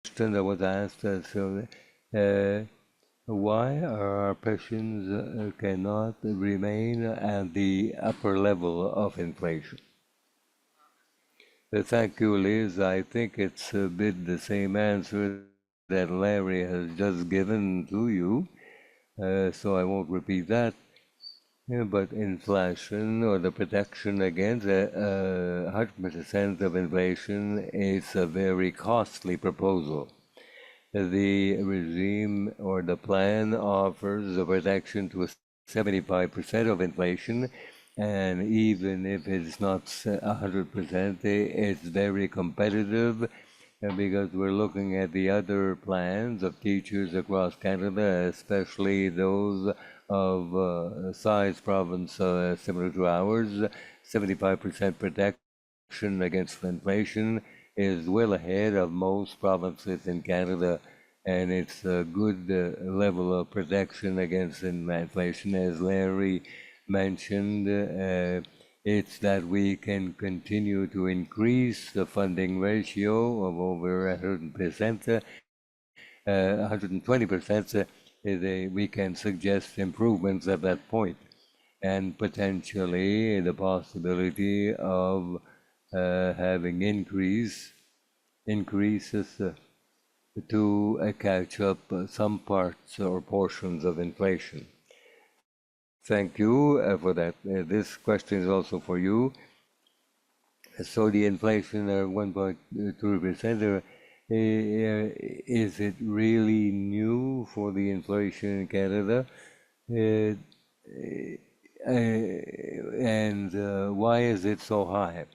Question that was asked, why our pensions cannot remain at the upper level of inflation? Thank you, Liz. I think it's a bit the same answer that Larry has just given to you, so I won't repeat that. But inflation, or the protection against 100% of inflation, is a very costly proposal. The regime or the plan offers a protection to 75% of inflation, and even if it's not 100%, it's very competitive because we're looking at the other plans of teachers across Canada, especially those of size province similar to ours. 75% protection against inflation is well ahead of most provinces in Canada, and it's a good level of protection against inflation. As Larry mentioned, it's that we can continue to increase the funding ratio of over 100%, 120%. We can suggest improvements at that point, and potentially the possibility of having increases to catch up some parts or portions of inflation. Thank you for that. This question is also for you. So the inflation at 1.2%, is it really new for the inflation in Canada? And why is it so high?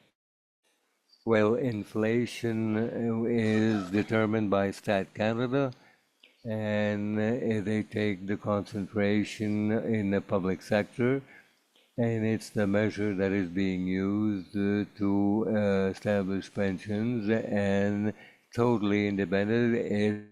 Well, inflation is determined by Stat Canada, and they take the concentration in the public sector, and it's the measure that is being used to establish pensions, and totally independent. It's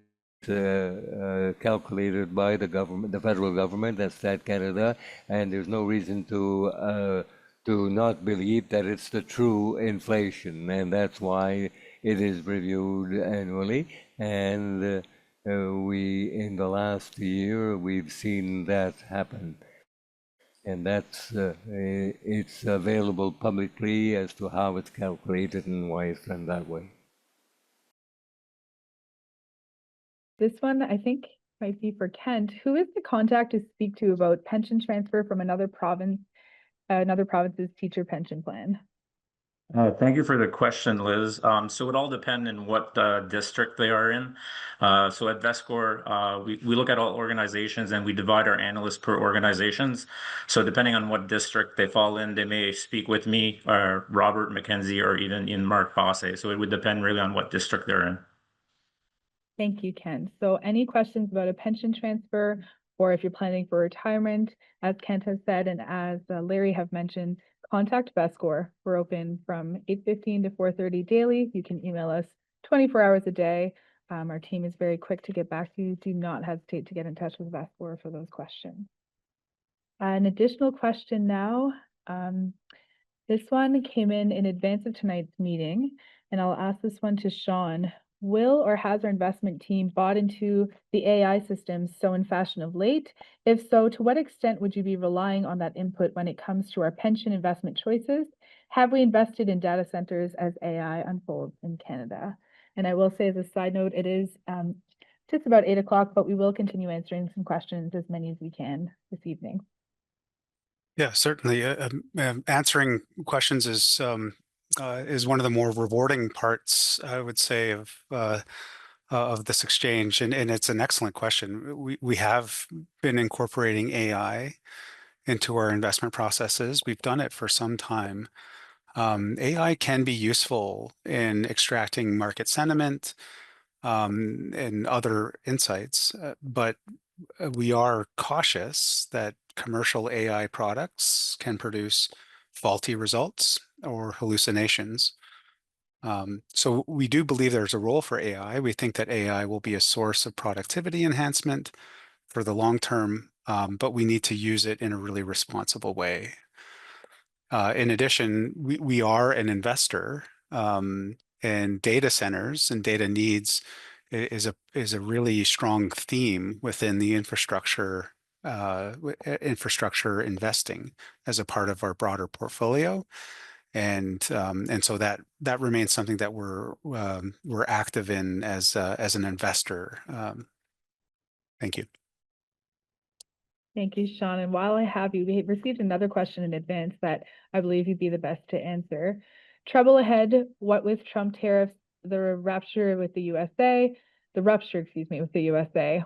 calculated by the government, the federal government, that's Stat Canada, and there's no reason to not believe that it's the true inflation, and that's why it is reviewed annually. And in the last year, we've seen that happen, and that's it's available publicly as to how it's calculated and why it's done that way.
This one, I think, might be for Kent. Who is the contact to speak to about pension transfer from another province's teacher pension plan?
Thank you for the question, Liz. So it all depends on what district they are in. So at VESCOR, we look at all organizations and we divide our analysts per organizations. So depending on what district they fall in, they may speak with me, or Robert McKenzie, or even in Mark Bosse. So it would depend really on what district they're in.
Thank you, Kent. So any questions about a pension transfer, or if you're planning for retirement, as Kent has said, and as Larry have mentioned, contact VESCOR. We're open from 8:15 to 4:30 daily. You can email us 24 hours a day. Our team is very quick to get back to you. Do not hesitate to get in touch with VESCOR for those questions. An additional question now. This one came in advance of tonight's meeting, and I'll ask this one to Sean. Will or has our investment team bought into the AI systems so in fashion of late? If so, to what extent would you be relying on that input when it comes to our pension investment choices? Have we invested in data centers as AI unfolds in Canada? And I will say as a side note, it is just about 8 o'clock, but we will continue answering some questions, as many as we can this evening.
Yeah, certainly. Answering questions is one of the more rewarding parts, I would say, of this exchange, and it's an excellent question. We have been incorporating AI into our investment processes. We've done it for some time. AI can be useful in extracting market sentiment and other insights, but we are cautious that commercial AI products can produce faulty results or hallucinations. So we do believe there's a role for AI. We think that AI will be a source of productivity enhancement for the long term, but we need to use it in a really responsible way. In addition, we are an investor, and data centers and data needs is a really strong theme within the infrastructure investing as a part of our broader portfolio, and so that remains something that we're active in as an investor. Thank you.
Thank you, Sean. And while I have you, we received another question in advance that I believe you'd be the best to answer. Trouble ahead, what with Trump tariffs, the rupture, with the USA,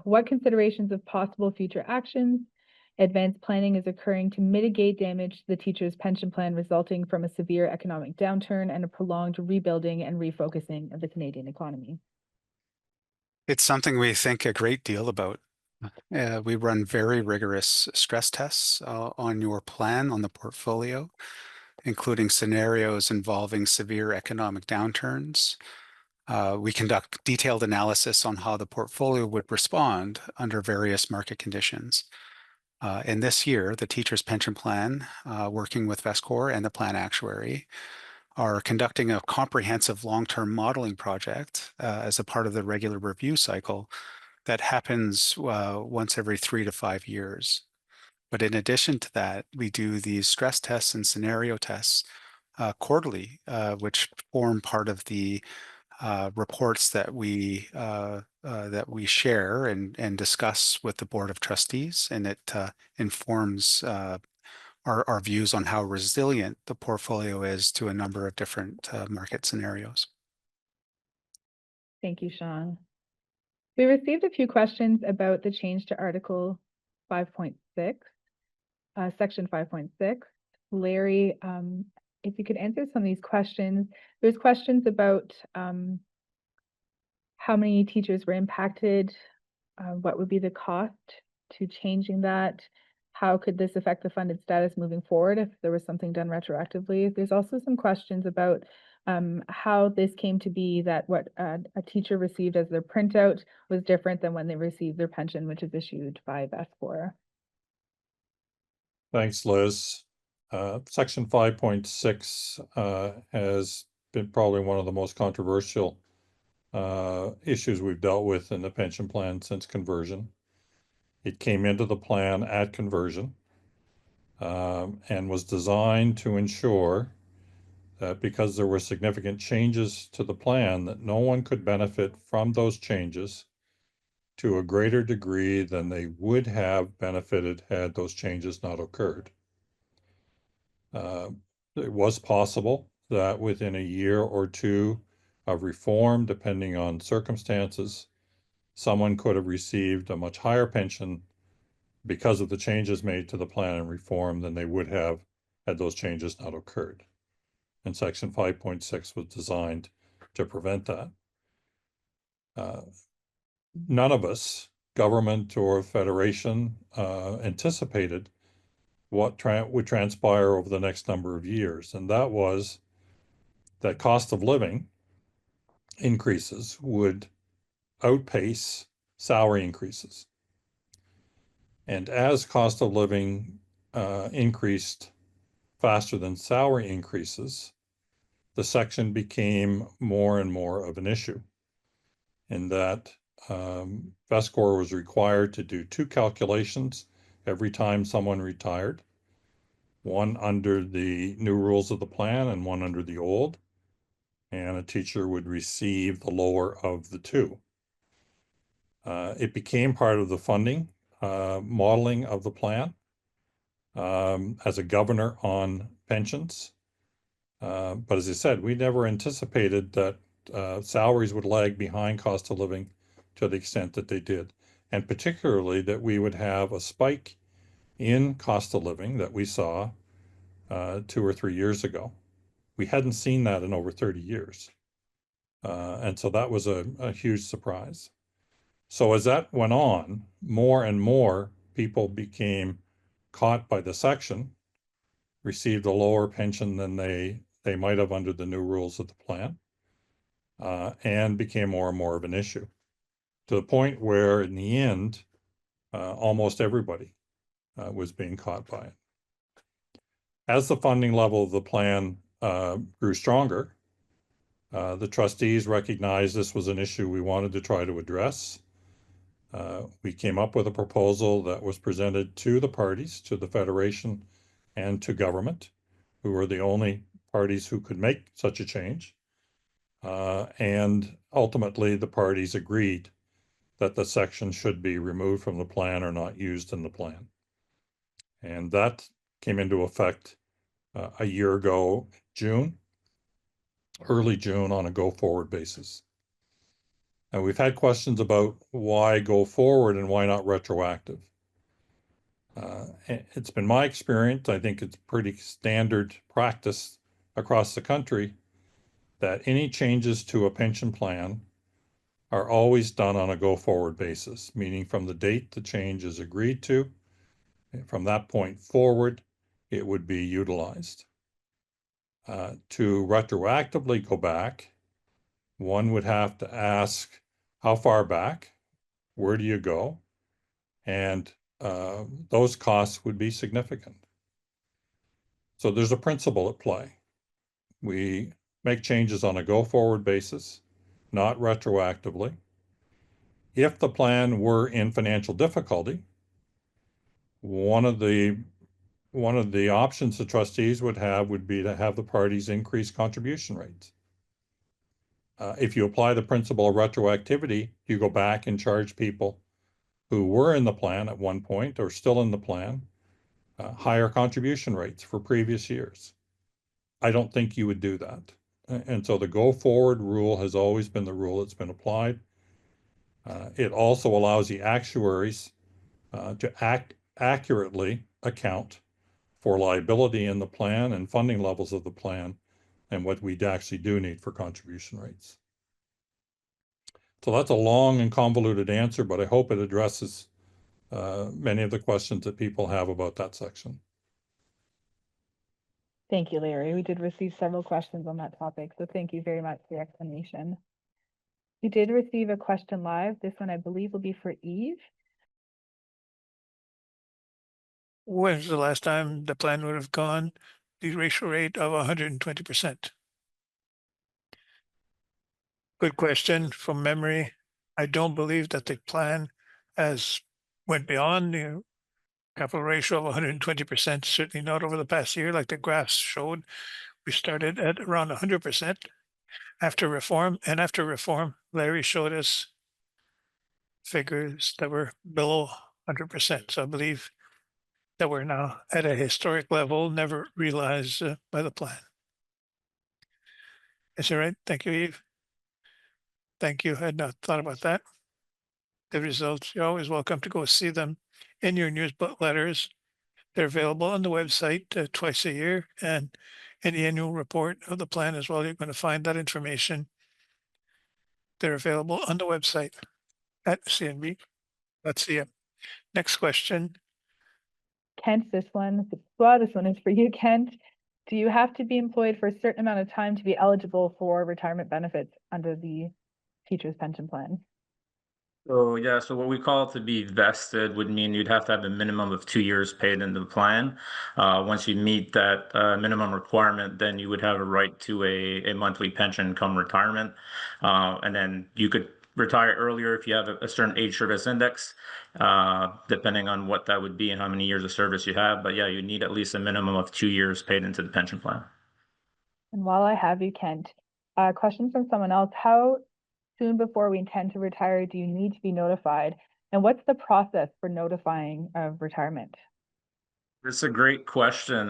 what considerations of possible future actions, advanced planning is occurring to mitigate damage to the teachers' pension plan resulting from a severe economic downturn and a prolonged rebuilding and refocusing of the Canadian economy?
It's something we think a great deal about. We run very rigorous stress tests on your plan, on the portfolio, including scenarios involving severe economic downturns. We conduct detailed analysis on how the portfolio would respond under various market conditions. And this year, the Teachers' Pension Plan, working with VESCOR and the plan actuary, are conducting a comprehensive long-term modeling project as a part of the regular review cycle that happens once every 3 to 5 years. But in addition to that, we do these stress tests and scenario tests quarterly, which form part of the reports that we share and discuss with the Board of Trustees, and it informs our views on how resilient the portfolio is to a number of different market scenarios.
Thank you, Sean. We received a few questions about the change to Article 5.6, Section 5.6. Larry, if you could answer some of these questions. There's questions about how many teachers were impacted, what would be the cost to changing that, how could this affect the funded status moving forward if there was something done retroactively. There's also some questions about how this came to be that what a teacher received as their printout was different than when they received their pension, which is issued by VESCOR.
Thanks, Liz. Section 5.6 has been probably one of the most controversial issues we've dealt with in the pension plan since conversion. It came into the plan at conversion and was designed to ensure that because there were significant changes to the plan, that no one could benefit from those changes to a greater degree than they would have benefited had those changes not occurred. It was possible that within a year or two of reform, depending on circumstances, someone could have received a much higher pension because of the changes made to the plan and reform than they would have had those changes not occurred. And Section 5.6 was designed to prevent that. None of us, government or federation, anticipated what would transpire over the next number of years. And that was that cost of living increases would outpace salary increases. And as cost of living increased faster than salary increases, the section became more and more of an issue. in that Vescor was required to do 2 calculations every time someone retired, one under the new rules of the plan and one under the old, and a teacher would receive the lower of the 2. It became part of the funding modeling of the plan as a governor on pensions. But as I said, we never anticipated that salaries would lag behind cost of living to the extent that they did, and particularly that we would have a spike in cost of living that we saw 2 or 3 years ago. We hadn't seen that in over 30 years. And so that was a huge surprise. So as that went on, more and more people became caught by the section, received a lower pension than they might have under the new rules of the plan, and became more and more of an issue, to the point where in the end, almost everybody was being caught by it. As the funding level of the plan grew stronger, the trustees recognized this was an issue we wanted to try to address. We came up with a proposal that was presented to the parties, to the Federation and to government, who were the only parties who could make such a change. And ultimately, the parties agreed that the section should be removed from the plan or not used in the plan. And that came into effect a year ago, early June, on a go-forward basis. And we've had questions about why go forward and why not retroactive. It's been my experience, I think it's pretty standard practice across the country, that any changes to a pension plan are always done on a go-forward basis, meaning from the date the change is agreed to, from that point forward, it would be utilized. To retroactively go back, one would have to ask, how far back? Where do you go? And those costs would be significant. So there's a principle at play. We make changes on a go-forward basis, not retroactively. If the plan were in financial difficulty, one of the options the trustees would be to have the parties increase contribution rates. If you apply the principle of retroactivity, you go back and charge people who were in the plan at one point or still in the plan higher contribution rates for previous years. I don't think you would do that. And so the go-forward rule has always been the rule that's been applied. It also allows the actuaries to accurately account for liability in the plan and funding levels of the plan and what we actually do need for contribution rates. So that's a long and convoluted answer, but I hope it addresses many of the questions that people have about that section.
Thank you, Larry. We did receive several questions on that topic, so thank you very much for your explanation. We did receive a question live. This one, I believe, will be for Eve.
When's the last time the plan would have gone the ratio rate of 120%? Good question. From memory, I don't believe that the plan has went beyond the capital ratio of 120%, certainly not over the past year, like the graphs showed. We started at around 100% after reform, and after reform, Larry showed us figures that were below 100%. So I believe that we're now at a historic level, never realized by the plan. Is that right? Thank you, Eve. Thank you. I had not thought about that. The results, you're always welcome to go see them in your newsletters. They're available on the website twice a year, and in the annual report of the plan as well. You're going to find that information. They're available on the website at cnb.ca. Next question.
Kent, this one is for you, Kent. Do you have to be employed for a certain amount of time to be eligible for retirement benefits under the teacher's pension plan?
So yeah, so what we call it to be vested would mean you'd have to have a minimum of 2 years paid into the plan. Once you meet that minimum requirement, then you would have a right to a monthly pension come retirement. And then you could retire earlier if you have a certain age service index, depending on what that would be and how many years of service you have. But yeah, you need at least a minimum of 2 years paid into the pension plan.
And while I have you, Kent, a question from someone else. How soon before we intend to retire do you need to be notified? And what's the process for notifying of retirement?
It's a great question.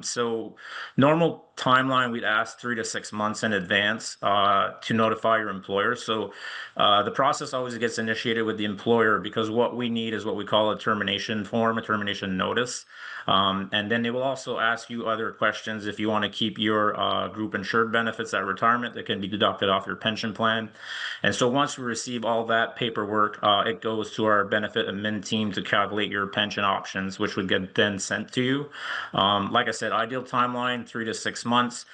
So normal timeline, we'd ask 3 to 6 months in advance to notify your employer. So the process always gets initiated with the employer because what we need is what we call a termination form, a termination notice. And then they will also ask you other questions if you want to keep your group insured benefits at retirement that can be deducted off your pension plan. And so once we receive all that paperwork, it goes to our benefit admin team to calculate your pension options, which would get then sent to you. Like I said, ideal timeline, 3 to 6 months,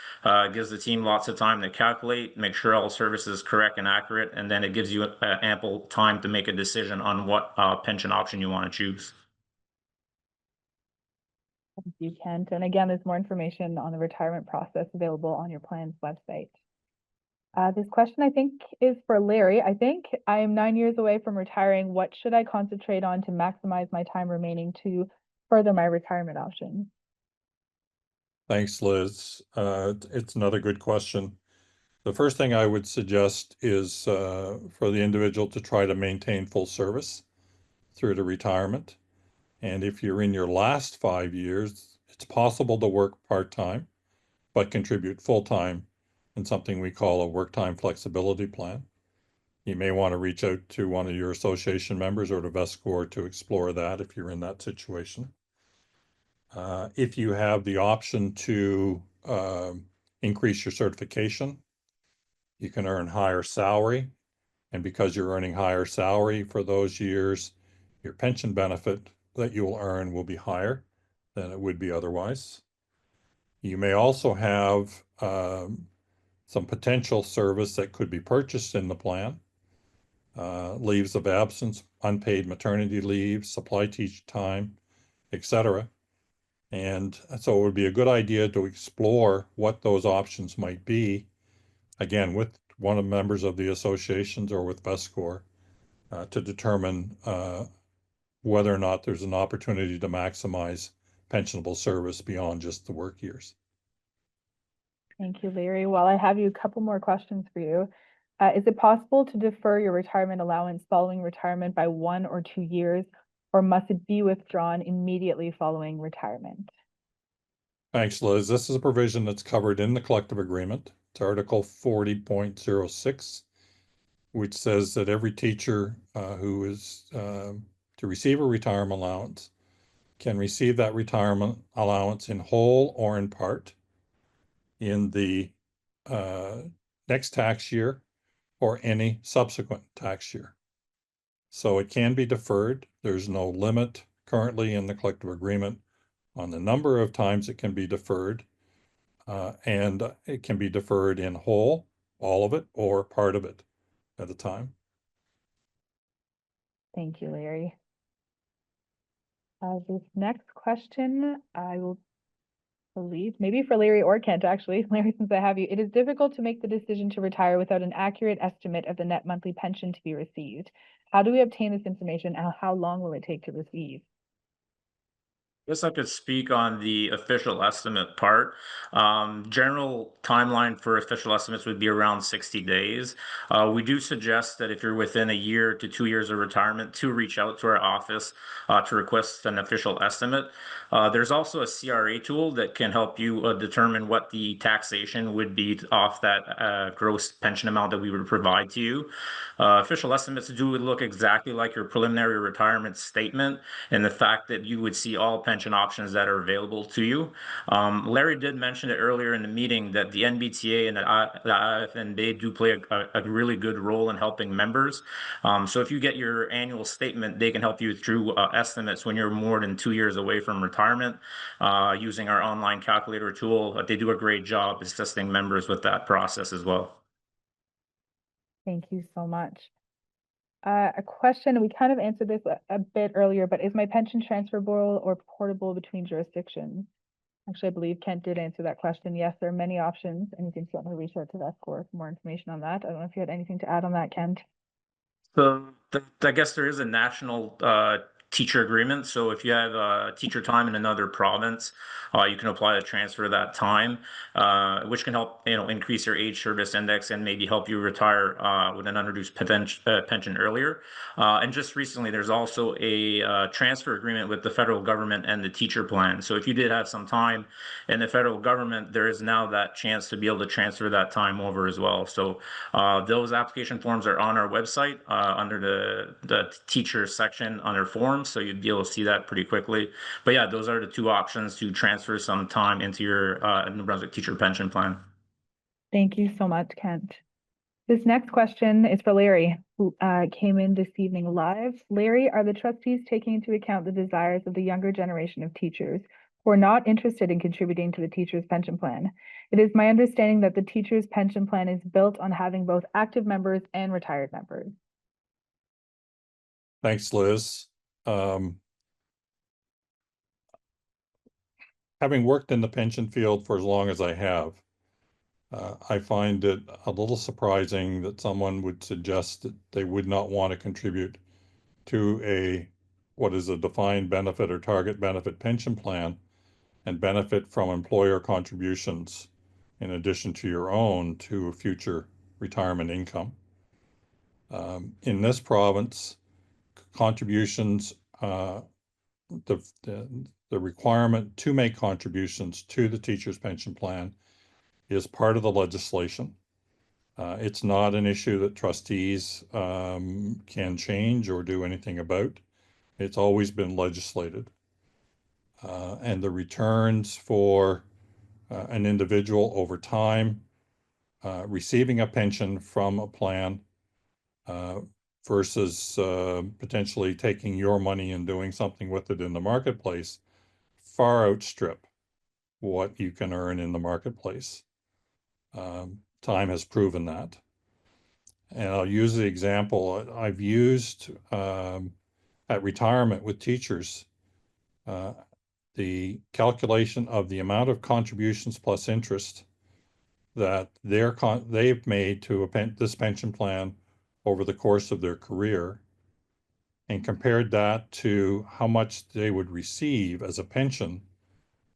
gives the team lots of time to calculate, make sure all service is correct and accurate, and then it gives you ample time to make a decision on what pension option you want to choose.
Thank you, Kent. And again, there's more information on the retirement process available on your plan's website. This question, I think, is for Larry. I think I am 9 years away from retiring. What should I concentrate on to maximize my time remaining to further my retirement options?
Thanks, Liz. It's another good question. The first thing I would suggest is for the individual to try to maintain full service through to retirement. And if you're in your last 5 years, it's possible to work part-time, but contribute full-time in something we call a work time flexibility plan. You may want to reach out to one of your association members or to VESCOR to explore that if you're in that situation. If you have the option to increase your certification, you can earn higher salary. And because you're earning higher salary for those years, your pension benefit that you will earn will be higher than it would be otherwise. You may also have some potential service that could be purchased in the plan. Leaves of absence, unpaid maternity leave, supply teach time, etc. And so it would be a good idea to explore what those options might be, again, with one of the members of the associations or with VESCOR to determine whether or not there's an opportunity to maximize pensionable service beyond just the work years.
Thank you, Larry. While I have you, a couple more questions for you. Is it possible to defer your retirement allowance following retirement by 1 or 2 years, or must it be withdrawn immediately following retirement?
Thanks, Liz. This is a provision that's covered in the collective agreement. It's Article 40.06, which says that every teacher who is to receive a retirement allowance can receive that retirement allowance in whole or in part in the next tax year or any subsequent tax year. So it can be deferred. There's no limit currently in the collective agreement on the number of times it can be deferred. And it can be deferred in whole, all of it, or part of it at a time.
Thank you, Larry. This next question, I will believe, maybe for Larry or Kent, actually. Larry, since I have you, it is difficult to make the decision to retire without an accurate estimate of the net monthly pension to be received. How do we obtain this information, and how long will it take to receive?
I guess I could speak on the official estimate part. General timeline for official estimates would be around 60 days. We do suggest that if you're within a year to 2 years of retirement, to reach out to our office to request an official estimate. There's also a CRA tool that can help you determine what the taxation would be off that gross pension amount that we would provide to you. Official estimates do look exactly like your preliminary retirement statement, and the fact that you would see all pension options that are available to you. Larry did mention it earlier in the meeting that the NBTA and the IFNB do play a really good role in helping members. So if you get your annual statement, they can help you through estimates when you're more than 2 years away from retirement using our online calculator tool. They do a great job assisting members with that process as well.
Thank you so much. A question, we kind of answered this a bit earlier, but is my pension transferable or portable between jurisdictions? Actually, I believe Kent did answer that question. Yes, there are many options, and you can certainly reach out to VESCOR for more information on that. I don't know if you had anything to add on that, Kent.
I guess there is a national teacher agreement. So if you have teacher time in another province, you can apply to transfer that time, which can help increase your age service index and maybe help you retire with an unreduced pension earlier. And just recently, there's also a transfer agreement with the federal government and the teacher plan. So if you did have some time in the federal government, there is now that chance to be able to transfer that time over as well. So those application forms are on our website under the teacher section under forms, so you'd be able to see that pretty quickly. But yeah, those are the two options to transfer some time into your New Brunswick teacher pension plan.
Thank you so much, Kent. This next question is for Larry, who came in this evening live. Larry, are the trustees taking into account the desires of the younger generation of teachers who are not interested in contributing to the teacher's pension plan? It is my understanding that the teacher's pension plan is built on having both active members and retired members.
Thanks, Liz. Having worked in the pension field for as long as I have, I find it a little surprising that someone would suggest that they would not want to contribute to what is a defined benefit or target benefit pension plan and benefit from employer contributions in addition to your own to a future retirement income. In this province, contributions, the requirement to make contributions to the teacher's pension plan is part of the legislation. It's not an issue that trustees can change or do anything about. It's always been legislated. And the returns for an individual over time receiving a pension from a plan versus potentially taking your money and doing something with it in the marketplace far outstrip what you can earn in the marketplace. Time has proven that. And I'll use the example I've used at retirement with teachers. The calculation of the amount of contributions plus interest that they've made to this pension plan over the course of their career, and compared that to how much they would receive as a pension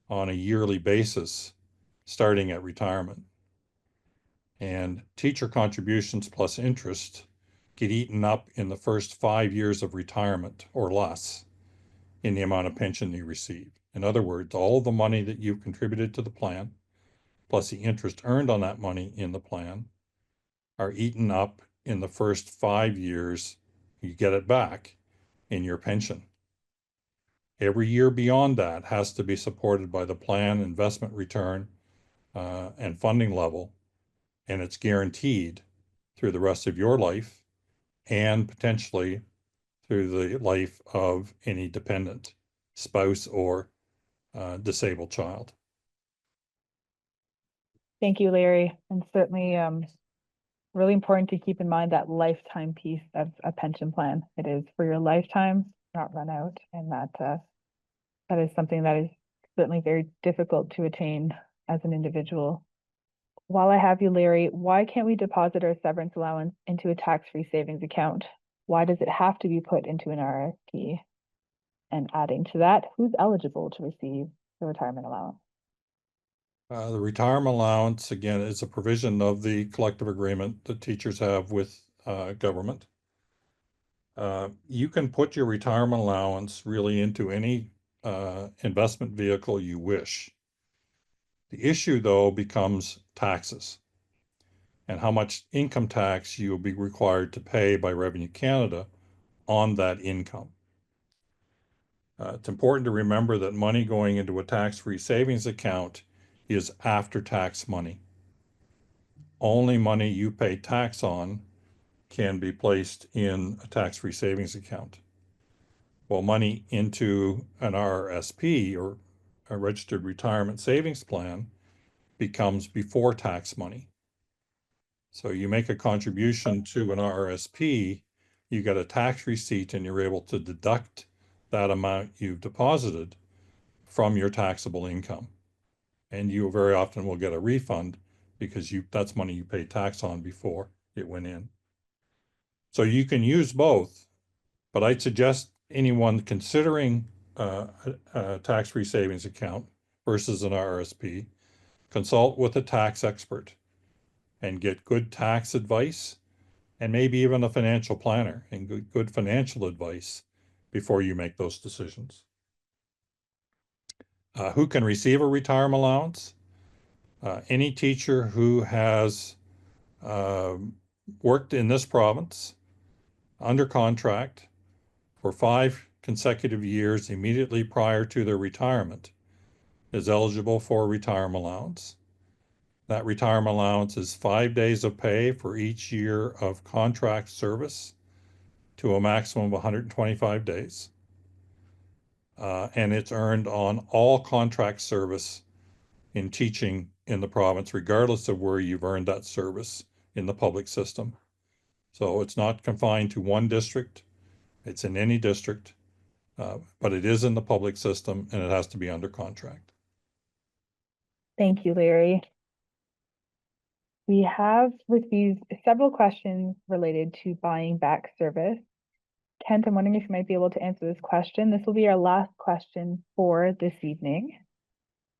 on a yearly basis starting at retirement. And teacher contributions plus interest get eaten up in the first 5 years of retirement or less in the amount of pension you receive. In other words, all the money that you've contributed to the plan, plus the interest earned on that money in the plan, are eaten up in the first 5 years. You get it back in your pension. Every year beyond that has to be supported by the plan investment return and funding level, and it's guaranteed through the rest of your life and potentially through the life of any dependent spouse or disabled child.
Thank you, Larry. And certainly really important to keep in mind that lifetime piece of a pension plan. It is for your lifetime, not run out. And that is something that is certainly very difficult to attain as an individual. While I have you, Larry, why can't we deposit our severance allowance into a tax-free savings account? Why does it have to be put into an RRSP? And adding to that, who's eligible to receive the retirement allowance?
The retirement allowance, again, is a provision of the collective agreement that teachers have with government. You can put your retirement allowance really into any investment vehicle you wish. The issue, though, becomes taxes and how much income tax you will be required to pay by Revenue Canada on that income. It's important to remember that money going into a tax-free savings account is after-tax money. Only money you pay tax on can be placed in a tax-free savings account. While money into an RRSP or a registered retirement savings plan becomes before tax money. So you make a contribution to an RRSP, you get a tax receipt and you're able to deduct that amount you've deposited from your taxable income. And you very often will get a refund because that's money you paid tax on before it went in. So you can use both, but I'd suggest anyone considering a tax-free savings account versus an RSP, consult with a tax expert and get good tax advice and maybe even a financial planner and good financial advice before you make those decisions. Who can receive a retirement allowance? Any teacher who has worked in this province under contract for 5 consecutive years immediately prior to their retirement is eligible for a retirement allowance. That retirement allowance is 5 days of pay for each year of contract service to a maximum of 125 days. And it's earned on all contract service in teaching in the province, regardless of where you've earned that service in the public system. So it's not confined to one district. It's in any district, but it is in the public system and it has to be under contract.
Thank you, Larry. We have received several questions related to buying back service. Kent, I'm wondering if you might be able to answer this question. This will be our last question for this evening.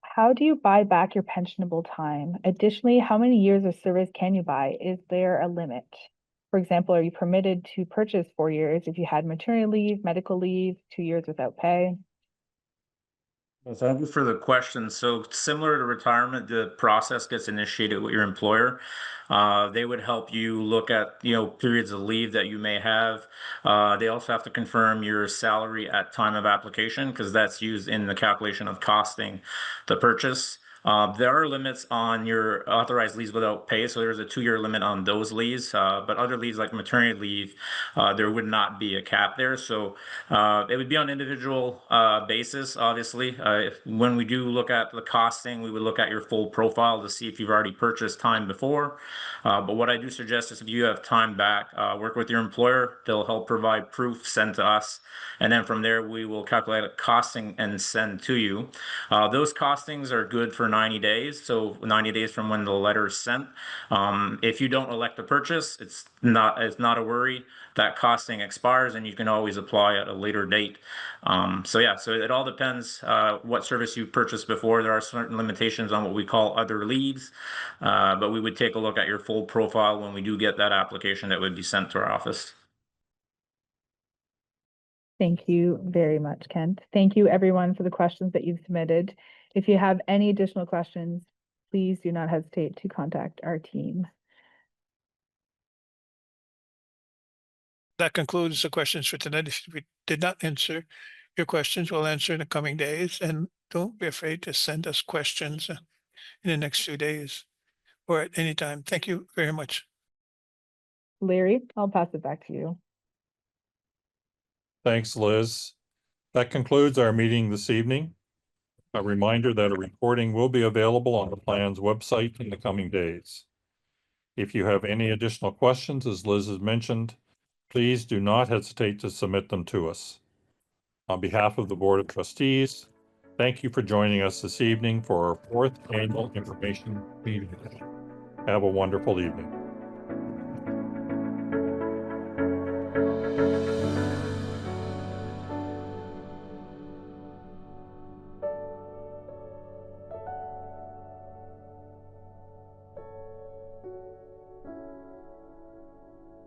How do you buy back your pensionable time? Additionally, how many years of service can you buy? Is there a limit? For example, are you permitted to purchase 4 years if you had maternity leave, medical leave, 2 years without pay?
Well, thank you for the question. So similar to retirement, the process gets initiated with your employer. They would help you look at, periods of leave that you may have. They also have to confirm your salary at time of application because that's used in the calculation of costing the purchase. There are limits on your authorized leaves without pay, so there's a 2-year limit on those leaves. But other leaves like maternity leave, there would not be a cap there. So it would be on individual basis, obviously. When we do look at the costing, we would look at your full profile to see if you've already purchased time before. But what I do suggest is if you have time back, work with your employer. They'll help provide proof, send to us. And then from there, we will calculate a costing and send to you. Those costings are good for 90 days. So 90 days from when the letter is sent. If you don't elect to purchase, it's not a worry. That costing expires and you can always apply at a later date. So it all depends what service you purchased before. There are certain limitations on what we call other leaves, but we would take a look at your full profile when we do get that application that would be sent to our office.
Thank you very much, Kent. Thank you everyone for the questions that you've submitted. If you have any additional questions, please do not hesitate to contact our team.
That concludes the questions for tonight. If we did not answer your questions, we'll answer in the coming days. And don't be afraid to send us questions in the next few days or at any time. Thank you very much.
Larry, I'll pass it back to you.
Thanks, Liz. That concludes our meeting this evening. A reminder that a recording will be available on the plan's website in the coming days. If you have any additional questions, as Liz has mentioned, please do not hesitate to submit them to us. On behalf of the Board of Trustees, thank you for joining us this evening for our 4th annual information meeting. Have a wonderful evening.